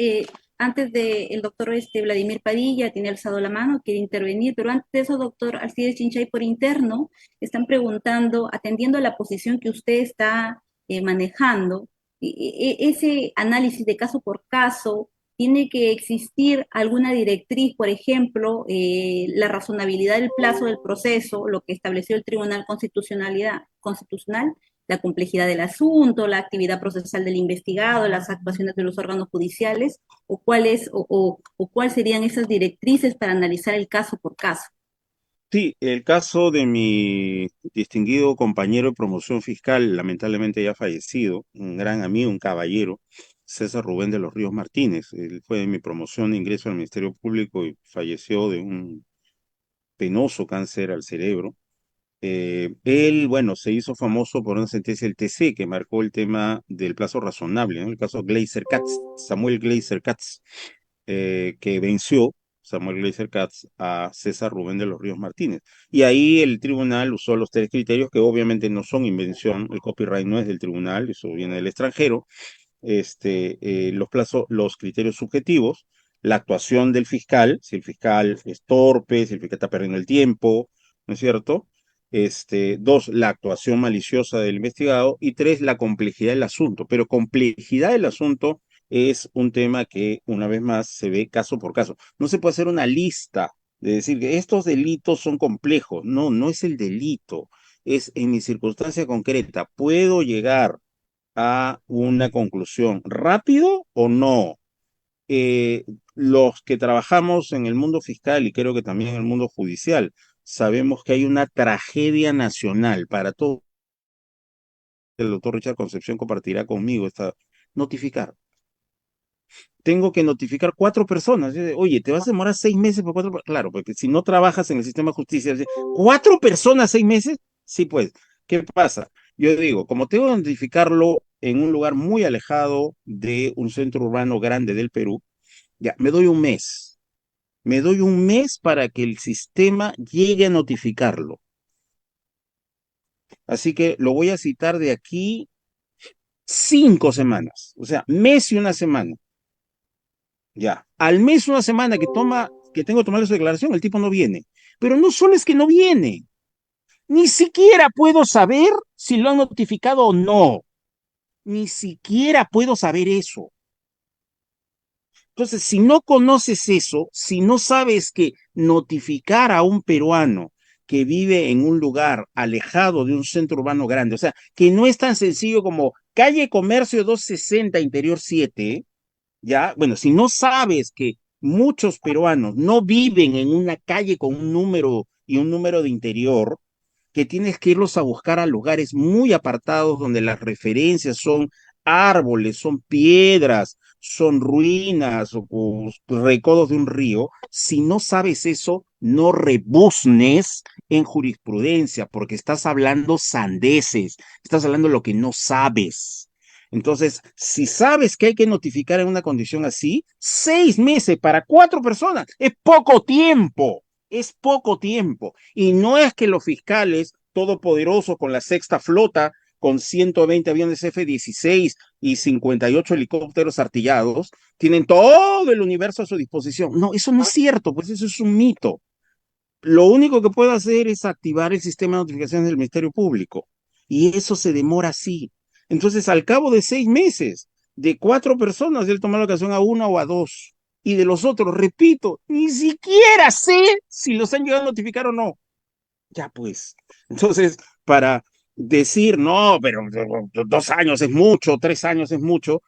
antes de el doctor Vladimir Padilla tiene alzado la mano, quiere intervenir, pero antes de eso, doctor Alcides Chinchay, por interno, están preguntando, atendiendo a la posición que usted está manejando, ese análisis de caso por caso, tiene que existir alguna directriz, por ejemplo, la razonabilidad del plazo del proceso, lo que estableció el Tribunal Constitucional, la complejidad del asunto, la actividad procesal del investigado, las actuaciones de los órganos judiciales, o cuáles serían esas directrices para analizar el caso por caso. Sí, el caso de mi distinguido compañero de promoción fiscal, lamentablemente ya fallecido, un gran amigo, un caballero, César Rubén de los Ríos Martínez. Él fue de mi promoción de ingreso al Ministerio Público y falleció de un penoso cáncer al cerebro. Él, bueno, se hizo famoso por una sentencia del TC que marcó el tema del plazo razonable, ¿no? El caso Gleiser-Katz, Samuel Gleiser-Katz, que venció Samuel Gleiser-Katz a César Rubén de los Ríos Martínez. Y ahí el tribunal usó los tres criterios que obviamente no son invención, el copyright no es del tribunal, eso viene del extranjero, los criterios subjetivos, la actuación del fiscal, si el fiscal es torpe, si el fiscal está perdiendo el tiempo, ¿no es cierto? Dos, la actuación maliciosa del investigado y tres, la complejidad del asunto. Pero complejidad del asunto es un tema que, una vez más, se ve caso por caso. No se puede hacer una lista de decir que estos delitos son complejos. No, no es el delito. Es en mi circunstancia concreta. ¿Puedo llegar a una conclusión rápido o no? eh, los que trabajamos en el mundo fiscal y creo que también en el mundo judicial, sabemos que hay una tragedia nacional para todo. El doctor Richard Concepción compartirá conmigo esta notificar. Tengo que notificar 4 personas. Oye, ¿te vas a demorar 6 meses por 4? Claro, porque si no trabajas en el sistema de justicia, 4 personas 6 meses, sí, pues, ¿qué pasa? Yo digo, como tengo que notificarlo en un lugar muy alejado de un centro urbano grande del Perú, ya, me doy un mes. Me doy un mes para que el sistema llegue a notificarlo. Así que lo voy a citar de aquí 5 semanas. O sea, mes y una semana. Ya. Al mes, una semana que tengo que tomar su declaración, el tipo no viene. Pero no solo es que no viene, ni siquiera puedo saber si lo han notificado o no. Ni siquiera puedo saber eso. Entonces, si no conoces eso, si no sabes que notificar a un peruano que vive en un lugar alejado de un centro urbano grande, o sea, que no es tan sencillo como calle Comercio 260, Interior 7, ¿ya? Bueno, si no sabes que muchos peruanos no viven en una calle con un número y un número de interior, que tienes que irlos a buscar a lugares muy apartados donde las referencias son árboles, son piedras, son ruinas o recodos de un río. Si no sabes eso, no rebuznes en jurisprudencia porque estás hablando sandeces, estás hablando lo que no sabes. Entonces, si sabes que hay que notificar en una condición así, 6 meses para 4 personas es poco tiempo. Es poco tiempo. Y no es que los fiscales todopoderosos con la sexta flota, con 120 aviones F-16 y 58 helicópteros artillados, tienen todo el universo a su disposición. No, eso no es cierto, pues eso es un mito. Lo único que puedo hacer es activar el sistema de notificaciones del Ministerio Público. Y eso se demora así. Entonces, al cabo de 6 meses, de 4 personas, él toma la ocasión a una o a dos. Y de los otros, repito, ni siquiera sé si los han llegado a notificar o no. Ya pues. Entonces, para decir, no, pero 2 años es mucho, 3 años es mucho,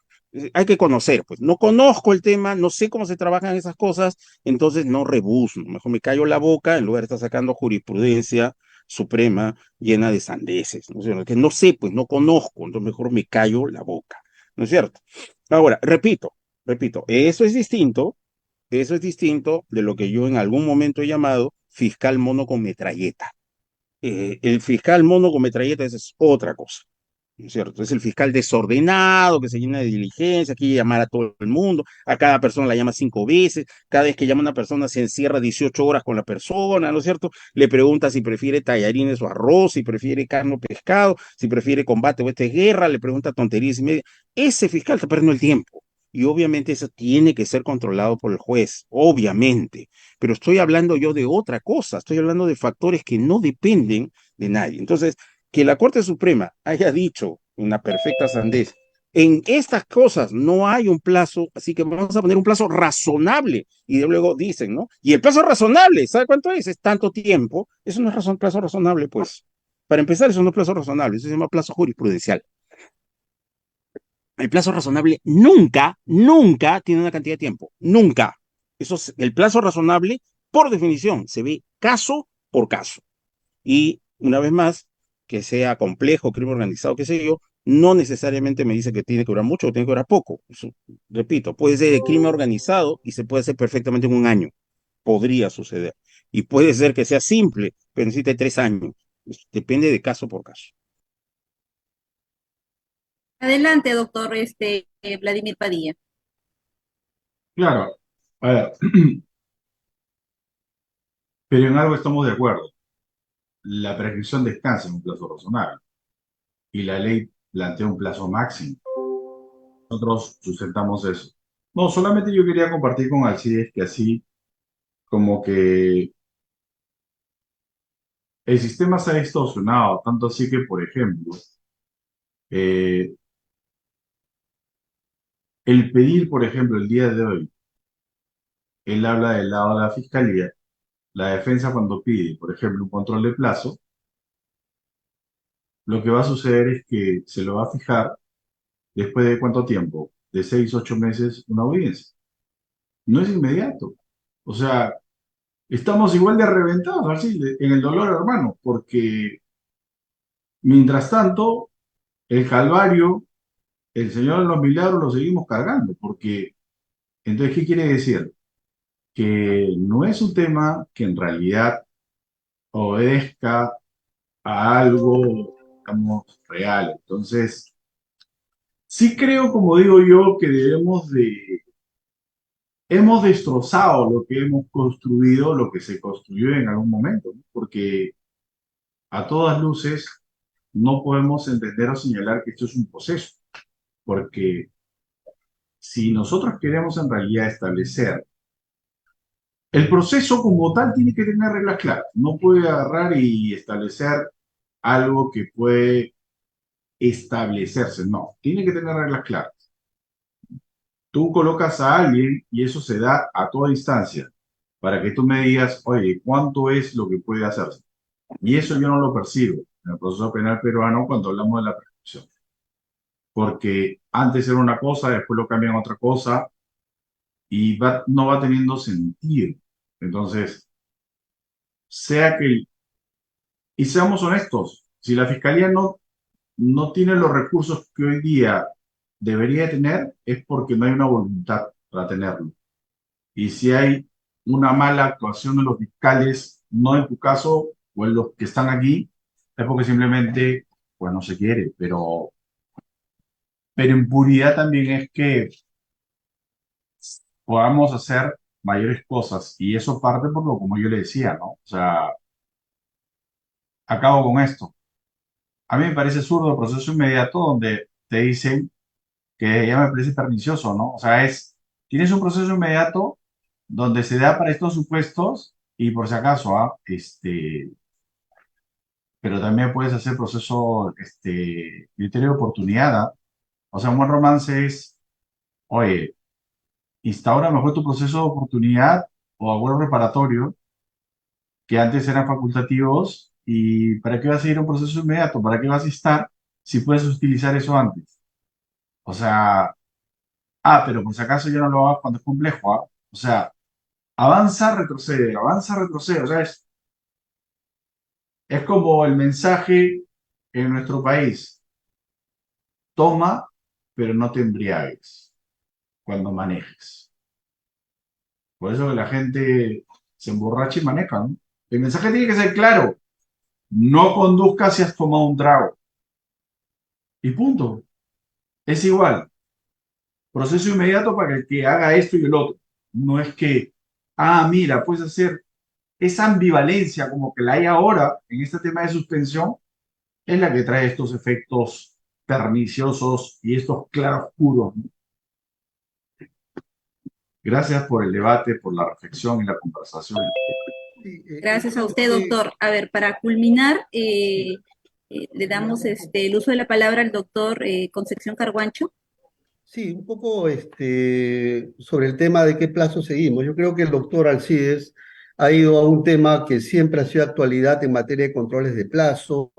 hay que conocer, pues. No conozco el tema, no sé cómo se trabajan esas cosas, entonces no rebuzno. Mejor me callo la boca en lugar de estar sacando jurisprudencia suprema llena de sandeces, ¿no es cierto? Que no sé, pues no conozco, entonces mejor me callo la boca, ¿no es cierto? Ahora, repito, eso es distinto de lo que yo en algún momento he llamado fiscal mono con metralleta. El fiscal mono con metralleta, esa es otra cosa. ¿no es cierto? Es el fiscal desordenado que se llena de diligencia, quiere llamar a todo el mundo, a cada persona la llama 5 veces, cada vez que llama a una persona se encierra 18 horas con la persona, ¿no es cierto? Le pregunta si prefiere tallarines o arroz, si prefiere carne o pescado, si prefiere combate o esta es guerra, le pregunta tonterías y media. Ese fiscal está perdiendo el tiempo. Y obviamente eso tiene que ser controlado por el juez, obviamente. Pero estoy hablando yo de otra cosa, estoy hablando de factores que no dependen de nadie. Entonces, que la Corte Suprema haya dicho una perfecta sandez, en estas cosas no hay un plazo, así que vamos a poner un plazo razonable. Y luego dicen, ¿no? Y el plazo razonable, ¿sabe cuánto es? Es tanto tiempo. Eso no es plazo razonable, pues. Para empezar, eso no es plazo razonable, eso se llama plazo jurisprudencial. El plazo razonable nunca, nunca tiene una cantidad de tiempo. Nunca. Eso es, el plazo razonable, por definición, se ve caso por caso. Y una vez más, que sea complejo, crimen organizado, qué sé yo, no necesariamente me dice que tiene que durar mucho o tiene que durar poco. Eso, repito, puede ser de crimen organizado y se puede hacer perfectamente en un año. Podría suceder. Y puede ser que sea simple, pero necesite 3 años. Depende de caso por caso. Adelante, doctor Vladimir Padilla. Claro, a ver, pero en algo estamos de acuerdo. La prescripción descansa en un plazo razonable y la ley plantea un plazo máximo. Nosotros sustentamos eso. No, solamente yo quería compartir con Alcides que así como que el sistema se ha distorsionado, tanto así que, por ejemplo, eh, el pedir, por ejemplo, el día de hoy, él habla del lado de la fiscalía, la defensa cuando pide, por ejemplo, un control de plazo, lo que va a suceder es que se lo va a fijar después de cuánto tiempo, de 6, 8 meses, una audiencia. No es inmediato. O sea, estamos igual de reventados, así, en el dolor, hermano, porque mientras tanto, el calvario, el Señor de los Milagros lo seguimos cargando, porque entonces, ¿qué quiere decir? Que no es un tema que en realidad obedezca a algo, digamos, real. Entonces, sí creo, como digo yo, que hemos destrozado lo que hemos construido, lo que se construyó en algún momento, ¿no? Porque a todas luces no podemos entender o señalar que esto es un proceso, porque si nosotros queremos en realidad establecer el proceso como tal, tiene que tener reglas claras, no puede agarrar y establecer algo que puede establecerse, no, tiene que tener reglas claras. Tú colocas a alguien y eso se da a toda instancia para que tú me digas, oye, ¿cuánto es lo que puede hacerse? Y eso yo no lo percibo en el proceso penal peruano cuando hablamos de la prescripción. Porque antes era una cosa, después lo cambian a otra cosa y no va teniendo sentido. Entonces, sea que, y seamos honestos, si la fiscalía no tiene los recursos que hoy día debería tener, es porque no hay una voluntad para tenerlo. Y si hay una mala actuación de los fiscales, no en tu caso o en los que están aquí, es porque simplemente pues no se quiere, pero en puridad también es que podamos hacer mayores cosas y eso parte por lo como yo le decía, ¿no? O sea, acabo con esto. A mí me parece zurdo el proceso inmediato donde te dicen que ya me parece pernicioso, ¿no? O sea, tienes un proceso inmediato donde se da para estos supuestos y por si acaso, pero también puedes hacer proceso, criterio de oportunidad, ¿ah? O sea, un buen romance es, oye, instaura mejor tu proceso de oportunidad o acuerdo reparatorio, que antes eran facultativos, y ¿para qué vas a ir a un proceso inmediato? ¿Para qué vas a estar si puedes utilizar eso antes? O sea, pero por si acaso ya no lo hagas cuando es complejo, ¿ah? O sea, avanza, retrocede. O sea, es como el mensaje en nuestro país: toma, pero no te embriagues cuando manejes. Por eso que la gente se emborracha y maneja, ¿no? El mensaje tiene que ser claro: no conduzcas si has tomado un trago. y punto. Es igual, proceso inmediato para el que haga esto y el otro. No es que, mira, puedes hacer esa ambivalencia como que la hay ahora en este tema de suspensión, es la que trae estos efectos perniciosos y estos claroscuros, ¿no? Gracias por el debate, por la reflexión y la conversación. Sí, Gracias a creo usted, que doctor. A ver, para culminar, sí. le damos el uso de la palabra al doctor Concepción Carguancho. Sí, un poco sobre el tema de qué plazo seguimos. Yo creo que el doctor Alcides ha ido a un tema que siempre ha sido actualidad en materia de controles de plazo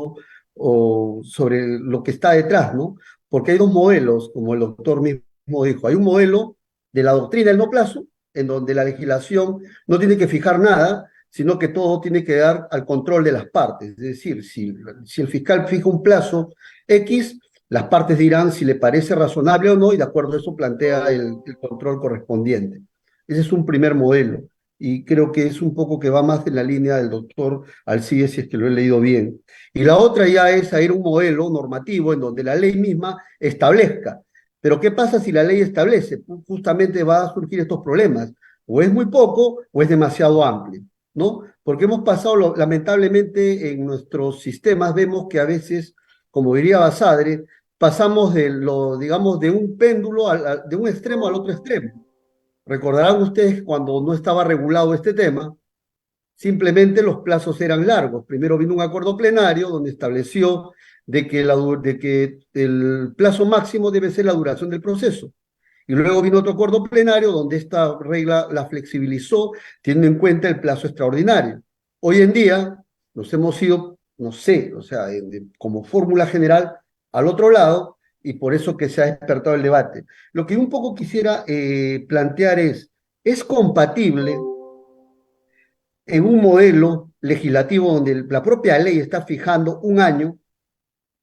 o sobre lo que está detrás, ¿no? Porque hay dos modelos, como el doctor mismo dijo. Hay un modelo de la doctrina del no plazo, en donde la legislación no tiene que fijar nada, sino que todo tiene que dar al control de las partes. Es decir, si el fiscal fija un plazo X, las partes dirán si le parece razonable o no y de acuerdo a eso plantea el control correspondiente. Ese es un primer modelo y creo que es un poco que va más en la línea del doctor Alcides, si es que lo he leído bien. Y la otra ya es a ir a un modelo normativo en donde la ley misma establezca. Pero ¿qué pasa si la ley establece? Justamente va a surgir estos problemas. O es muy poco o es demasiado amplio, ¿no? Porque hemos pasado, lamentablemente, en nuestros sistemas, vemos que a veces, como diría Basadre, pasamos digamos, de un péndulo, de un extremo al otro extremo. Recordarán ustedes cuando no estaba regulado este tema, simplemente los plazos eran largos. Primero vino un acuerdo plenario donde estableció de que el plazo máximo debe ser la duración del proceso. Y luego vino otro acuerdo plenario donde esta regla la flexibilizó, teniendo en cuenta el plazo extraordinario. Hoy en día nos hemos ido, no sé, o sea, como fórmula general al otro lado y por eso que se ha despertado el debate. Lo que un poco quisiera plantear ¿es compatible en un modelo legislativo donde la propia ley está fijando un año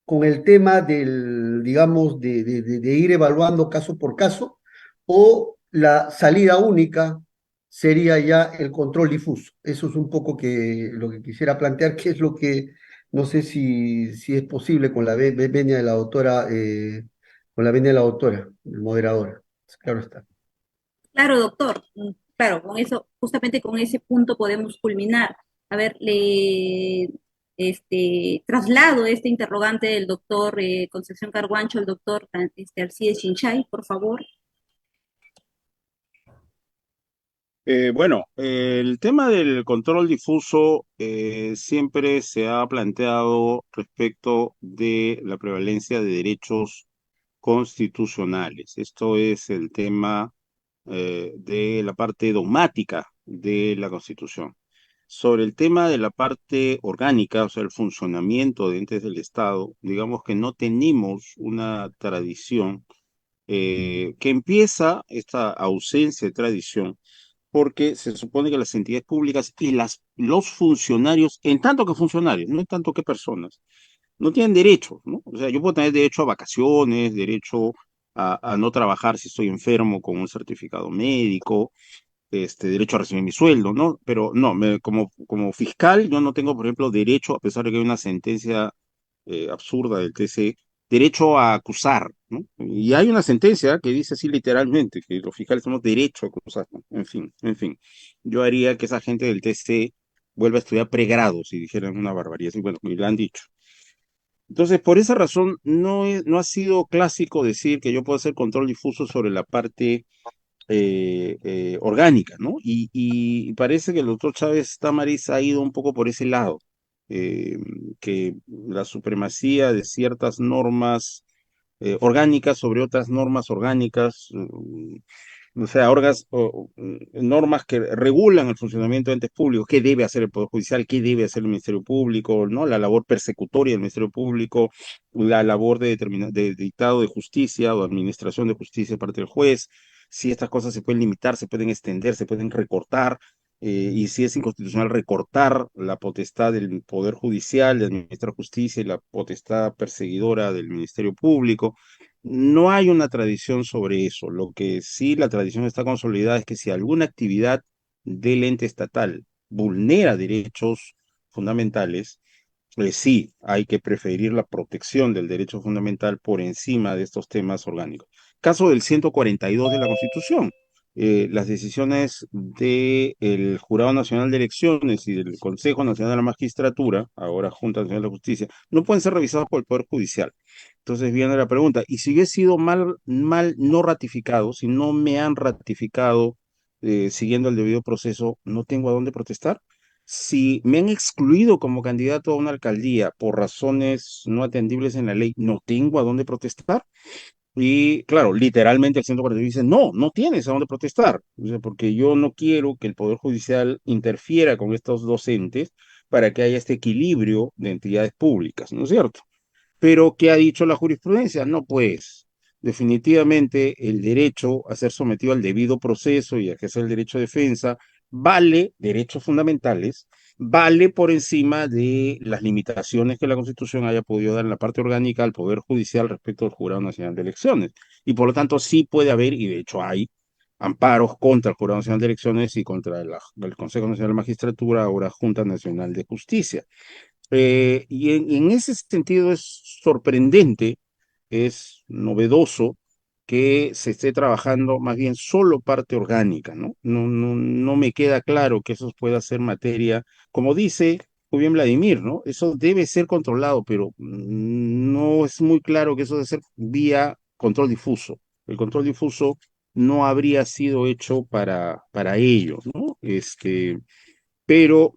con el tema digamos, de ir evaluando caso por caso, o la salida única sería ya el control difuso? Eso es un poco lo que quisiera plantear, que es lo que no sé si es posible con la venia de la doctora, con la venia de la doctora, moderadora. Claro está. Claro, doctor. Claro, con eso, justamente con ese punto podemos culminar. A ver, le traslado este interrogante del doctor Concepción Carguancho al doctor Alcides Chinchay, por favor. Bueno, el tema del control difuso siempre se ha planteado respecto de la prevalencia de derechos constitucionales. Esto es el tema de la parte dogmática de la Constitución. Sobre el tema de la parte orgánica, o sea, el funcionamiento de entes del Estado, digamos que no tenemos una tradición que empieza esta ausencia de tradición porque se supone que las entidades públicas y los funcionarios, en tanto que funcionarios, no en tanto que personas, no tienen derechos, ¿no? O sea, yo puedo tener derecho a vacaciones, derecho a no trabajar si estoy enfermo con un certificado médico, derecho a recibir mi sueldo, ¿no? Pero no, como fiscal yo no tengo, por ejemplo, derecho, a pesar de que hay una sentencia absurda del TC, derecho a acusar, ¿no? Y hay una sentencia que dice así literalmente, que los fiscales tenemos derecho a acusar, ¿no? En fin, yo haría que esa gente del TC vuelva a estudiar pregrado si dijeran una barbaridad, y bueno, me lo han dicho. Entonces, por esa razón, no ha sido clásico decir que yo puedo hacer control difuso sobre la parte orgánica, ¿no? Y parece que el doctor Chávez Tamariz ha ido un poco por ese lado, eh, que la supremacía de ciertas normas orgánicas sobre otras normas orgánicas, o sea, normas que regulan el funcionamiento de entes públicos, qué debe hacer el Poder Judicial, qué debe hacer el Ministerio Público, ¿no? La labor persecutoria del Ministerio Público, la labor de dictado de justicia o administración de justicia parte del juez, si estas cosas se pueden limitar, se pueden extender, se pueden recortar, y si es inconstitucional recortar la potestad del Poder Judicial de administrar justicia y la potestad perseguidora del Ministerio Público. No hay una tradición sobre eso. Lo que sí la tradición está consolidada es que si alguna actividad del ente estatal vulnera derechos fundamentales, sí, hay que preferir la protección del derecho fundamental por encima de estos temas orgánicos. Caso del 142 de la Constitución. Las decisiones del Jurado Nacional de Elecciones y del Consejo Nacional de la Magistratura, ahora Junta Nacional de Justicia, no pueden ser revisadas por el Poder Judicial. Entonces viene la pregunta, ¿y si yo he sido mal no ratificado, si no me han ratificado siguiendo el debido proceso, no tengo a dónde protestar? Si me han excluido como candidato a una alcaldía por razones no atendibles en la ley, no tengo a dónde protestar. Y claro, literalmente el 142 dice, no, no tienes a dónde protestar, o sea, porque yo no quiero que el Poder Judicial interfiera con estos docentes para que haya este equilibrio de entidades públicas, ¿no es cierto? Pero, ¿qué ha dicho la jurisprudencia? No, pues, definitivamente el derecho a ser sometido al debido proceso y a ejercer el derecho de defensa vale derechos fundamentales, vale por encima de las limitaciones que la Constitución haya podido dar en la parte orgánica al Poder Judicial respecto al Jurado Nacional de Elecciones. Y por lo tanto, sí puede haber, y de hecho hay, amparos contra el Jurado Nacional de Elecciones y contra el Consejo Nacional de Magistratura, ahora Junta Nacional de Justicia. Y en ese sentido es sorprendente, es novedoso que se esté trabajando más bien solo parte orgánica, ¿no? No me queda claro que eso pueda ser materia, como dice muy bien Vladimir, ¿no? Eso debe ser controlado, pero no es muy claro que eso debe ser vía control difuso. El control difuso no habría sido hecho para ello, ¿no? Pero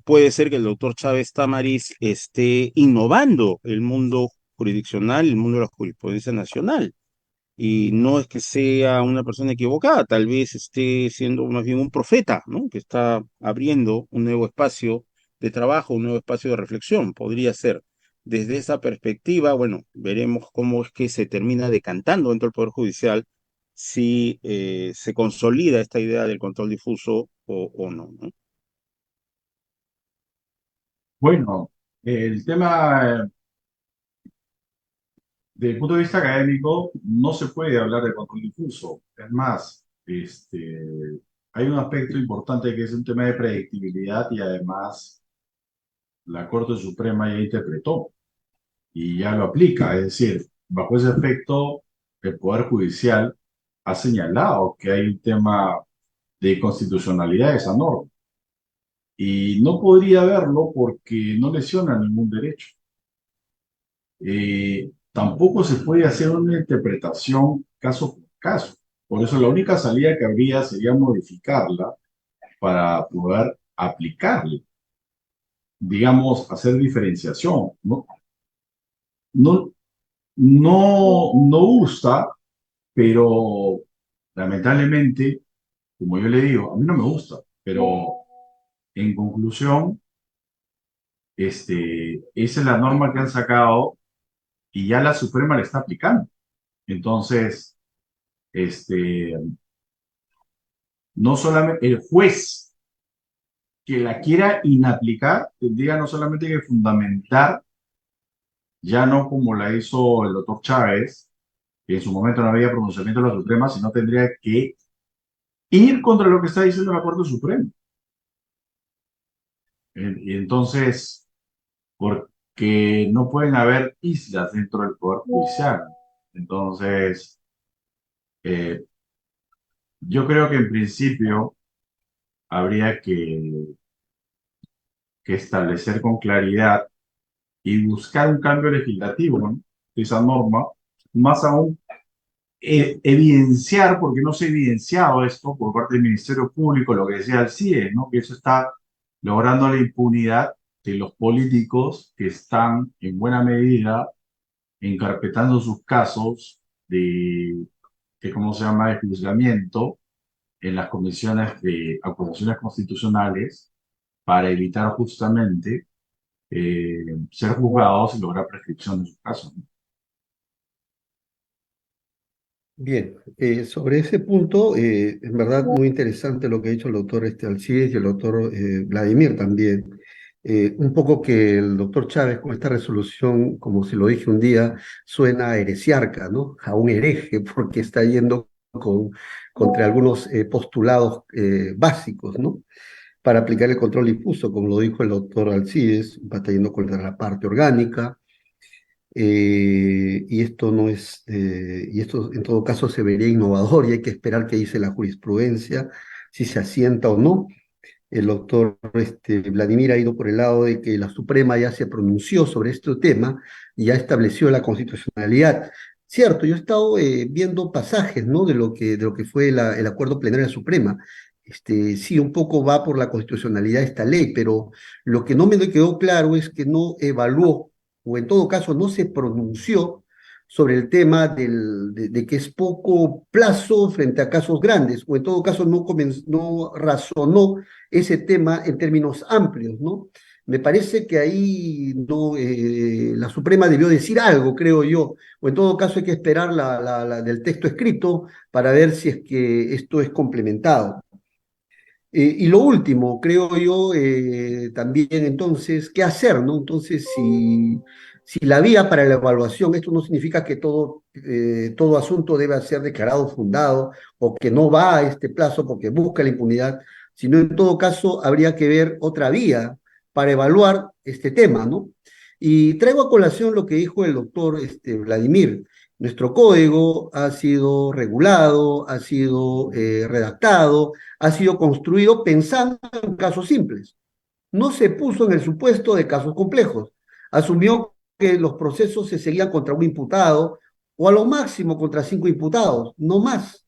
puede ser que el doctor Chávez Tamariz esté innovando el mundo jurisdiccional, el mundo de la jurisprudencia nacional. Y no es que sea una persona equivocada, tal vez esté siendo más bien un profeta, ¿no? Que está abriendo un nuevo espacio de trabajo, un nuevo espacio de reflexión, podría ser. Desde esa perspectiva, bueno, veremos cómo es que se termina decantando dentro del Poder Judicial si se consolida esta idea del control difuso o no, ¿no? Bueno, el tema, desde el punto de vista académico, no se puede hablar de control difuso. Es más, hay un aspecto importante que es un tema de predictibilidad y además la Corte Suprema ya interpretó y ya lo aplica. Es decir, bajo ese efecto, el Poder Judicial ha señalado que hay un tema de constitucionalidad de esa norma y no podría haberlo porque no lesiona ningún derecho. Tampoco se puede hacer una interpretación caso por caso. Por eso la única salida que habría sería modificarla para poder aplicarle, digamos, hacer diferenciación, ¿no? No, no gusta, pero lamentablemente, como yo le digo, a mí no me gusta, pero en conclusión, esa es la norma que han sacado y ya la Suprema la está aplicando. Entonces, este, no solamente el juez que la quiera inaplicar tendría no solamente que fundamentar, ya no como la hizo el doctor Chávez, que en su momento no había pronunciamiento de la Suprema, sino tendría que ir contra lo que está diciendo la Corte Suprema. Y entonces, porque no pueden haber islas dentro del Poder Judicial. Entonces, eh, yo creo que en principio habría que establecer con claridad y buscar un cambio legislativo, ¿no? De esa norma, más aún evidenciar, porque no se ha evidenciado esto por parte del Ministerio Público, lo que decía el CIE, ¿no? Que eso está logrando la impunidad de los políticos que están en buena medida encarpetando sus casos ¿cómo se llama?, de juzgamiento en las comisiones de acusaciones constitucionales para evitar justamente ser juzgados y lograr prescripción de sus casos, ¿no? Bien, sobre ese punto, en verdad muy interesante lo que ha dicho el doctor Alcides y el doctor Vladimir también. Un poco que el doctor Chávez con esta resolución, como se lo dije un día, suena a heresiarca, ¿no? A un hereje, porque está yendo contra algunos postulados básicos, ¿no? para aplicar el control difuso, como lo dijo el doctor Alcides, batallando contra la parte orgánica. Y esto no es, y esto en todo caso se vería innovador y hay que esperar qué dice la jurisprudencia, si se asienta o no. El doctor Vladimir ha ido por el lado de que la Suprema ya se pronunció sobre este tema y ya estableció la constitucionalidad. Cierto, yo he estado viendo pasajes, ¿no? De lo que fue el acuerdo plenario de la Suprema. Sí, un poco va por la constitucionalidad de esta ley, pero lo que no me quedó claro es que no evaluó, o en todo caso no se pronunció sobre el tema de que es poco plazo frente a casos grandes, o en todo caso no razonó ese tema en términos amplios, ¿no? Me parece que ahí no, la Suprema debió decir algo, creo yo, o en todo caso hay que esperar del texto escrito para ver si es que esto es complementado. Y lo último, creo yo, también entonces, ¿qué hacer, no? Entonces, si la vía para la evaluación, esto no significa que todo asunto deba ser declarado fundado o que no va a este plazo porque busca la impunidad, sino en todo caso habría que ver otra vía para evaluar este tema, ¿no? Y traigo a colación lo que dijo el doctor Vladimir. Nuestro código ha sido regulado, ha sido redactado, ha sido construido pensando en casos simples. No se puso en el supuesto de casos complejos. Asumió que los procesos se seguían contra un imputado o a lo máximo contra 5 imputados, no más.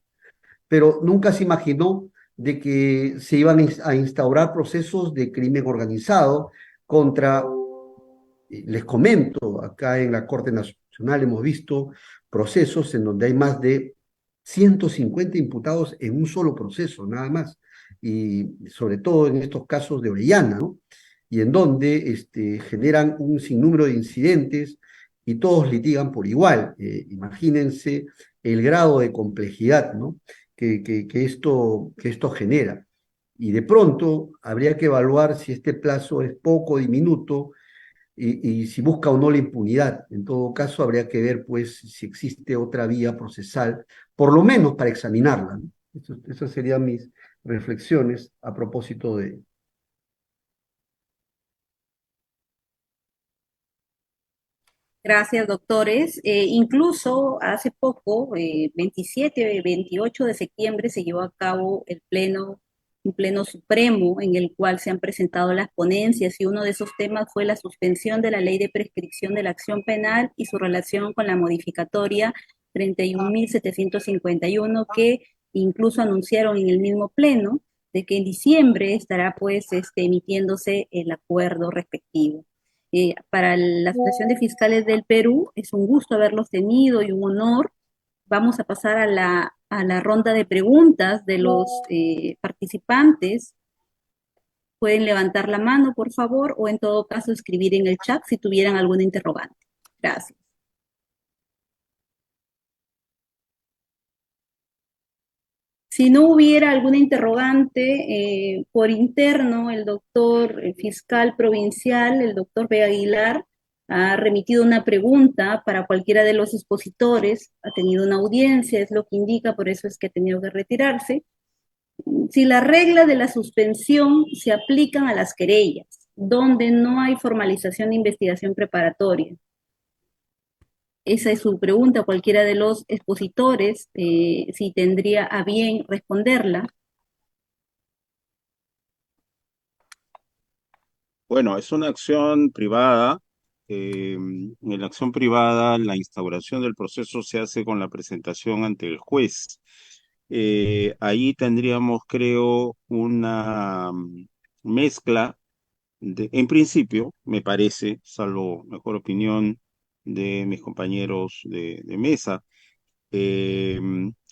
Pero nunca se imaginó de que se iban a instaurar procesos de crimen organizado contra, les comento, acá en la Corte Nacional hemos visto procesos en donde hay más de 150 imputados en un solo proceso, nada más, y sobre todo en estos casos de Orellana, ¿no? Y en donde generan un sinnúmero de incidentes y todos litigan por igual. Imagínense el grado de complejidad, ¿no? Que esto genera. Y de pronto habría que evaluar si este plazo es poco, diminuto, y si busca o no la impunidad. En todo caso, habría que ver, pues, si existe otra vía procesal, por lo menos para examinarla, ¿no? Esas serían mis reflexiones a propósito de... Gracias, doctores. Incluso hace poco, 27, 28 de septiembre, se llevó a cabo un pleno supremo en el cual se han presentado las ponencias y uno de esos temas fue la suspensión de la ley de prescripción de la acción penal y su relación con la modificatoria 31.751 que incluso anunciaron en el mismo pleno de que en diciembre estará pues emitiéndose el acuerdo respectivo. Para la Asociación de Fiscales del Perú es un gusto haberlos tenido y un honor. Vamos a pasar a la ronda de preguntas de los participantes. Pueden levantar la mano, por favor, o en todo caso escribir en el chat si tuvieran alguna interrogante. Gracias. Si no hubiera alguna interrogante, por interno, el doctor fiscal provincial, el doctor B. Aguilar, ha remitido una pregunta para cualquiera de los expositores, ha tenido una audiencia, es lo que indica, por eso es que ha tenido que retirarse. Si las reglas de la suspensión se aplican a las querellas, donde no hay formalización de investigación preparatoria. Esa es su pregunta, cualquiera de los expositores, si tendría a bien responderla. Bueno, es una acción privada. En la acción privada, la instauración del proceso se hace con la presentación ante el juez. Ahí tendríamos, creo, una mezcla en principio, me parece, salvo mejor opinión de mis compañeros de mesa, eh,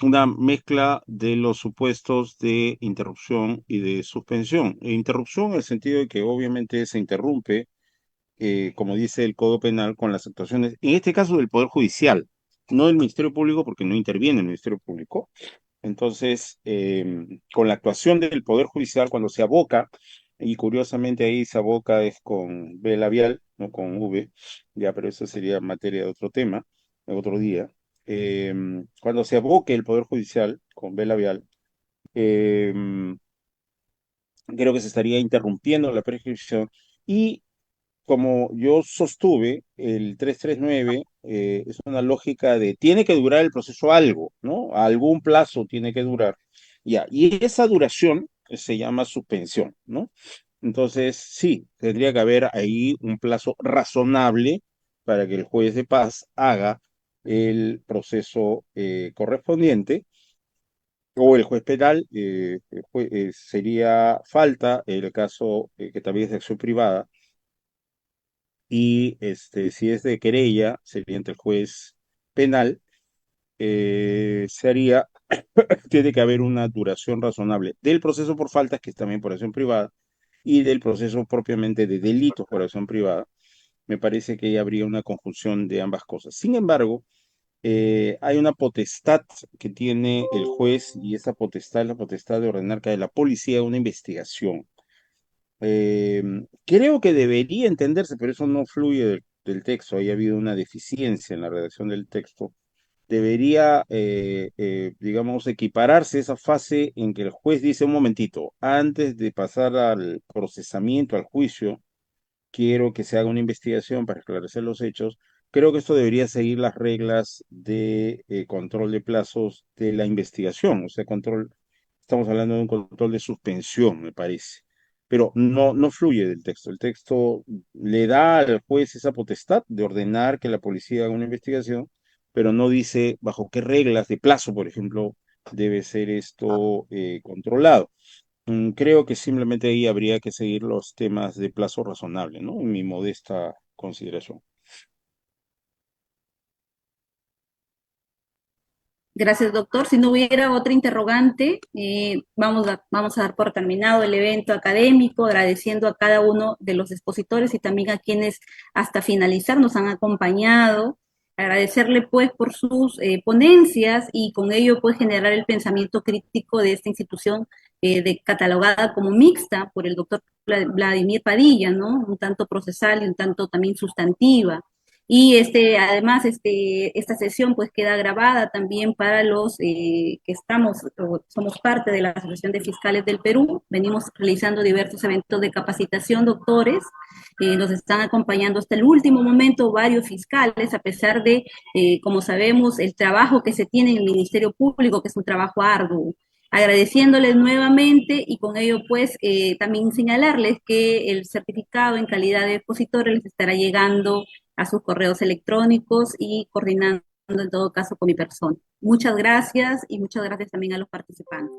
una mezcla de los supuestos de interrupción y de suspensión. Interrupción en el sentido de que obviamente se interrumpe, como dice el Código Penal, con las actuaciones, en este caso del Poder Judicial, no del Ministerio Público, porque no interviene el Ministerio Público. Entonces, con la actuación del Poder Judicial, cuando se aboca, y curiosamente ahí se aboca es con B labial, no con V, ya, pero eso sería materia de otro tema, de otro día. Cuando se aboque el Poder Judicial con B labial, eh, creo que se estaría interrumpiendo la prescripción y como yo sostuve, el 339 es una lógica de tiene que durar el proceso algo, ¿no? Algún plazo tiene que durar. Ya, y esa duración se llama suspensión, ¿no? Entonces, sí, tendría que haber ahí un plazo razonable para que el juez de paz haga el proceso correspondiente o el juez penal. Sería falta el caso que también es de acción privada y si es de querella, sería ante el juez penal, se haría, tiene que haber una duración razonable del proceso por faltas, que es también por acción privada, y del proceso propiamente de delitos por acción privada. Me parece que ahí habría una conjunción de ambas cosas. Sin embargo, hay una potestad que tiene el juez y esa potestad es la potestad de ordenar que la policía haga una investigación. Creo que debería entenderse, pero eso no fluye del texto. Ahí ha habido una deficiencia en la redacción del texto. Debería, digamos, equipararse esa fase en que el juez dice, un momentito, antes de pasar al procesamiento, al juicio, quiero que se haga una investigación para esclarecer los hechos. Creo que esto debería seguir las reglas de control de plazos de la investigación, o sea, estamos hablando de un control de suspensión, me parece, pero no fluye del texto. El texto le da al juez esa potestad de ordenar que la policía haga una investigación, pero no dice bajo qué reglas de plazo, por ejemplo, debe ser esto controlado. Creo que simplemente ahí habría que seguir los temas de plazo razonable, ¿no? En mi modesta consideración. Gracias, doctor. Si no hubiera otra interrogante, vamos a dar por terminado el evento académico, agradeciendo a cada uno de los expositores y también a quienes hasta finalizar nos han acompañado. Agradecerle pues por sus ponencias y con ello pues generar el pensamiento crítico de esta institución catalogada como mixta por el doctor Vladimir Padilla, ¿no? Un tanto procesal y un tanto también sustantiva. Y además, esta sesión pues queda grabada también para los que somos parte de la Asociación de Fiscales del Perú. Venimos realizando diversos eventos de capacitación, doctores. Nos están acompañando hasta el último momento varios fiscales, a pesar de, como sabemos, el trabajo que se tiene en el Ministerio Público, que es un trabajo arduo. Agradeciéndoles nuevamente y con ello pues también señalarles que el certificado en calidad de expositores les estará llegando a sus correos electrónicos y coordinando en todo caso con mi persona. Muchas gracias y muchas gracias también a los participantes.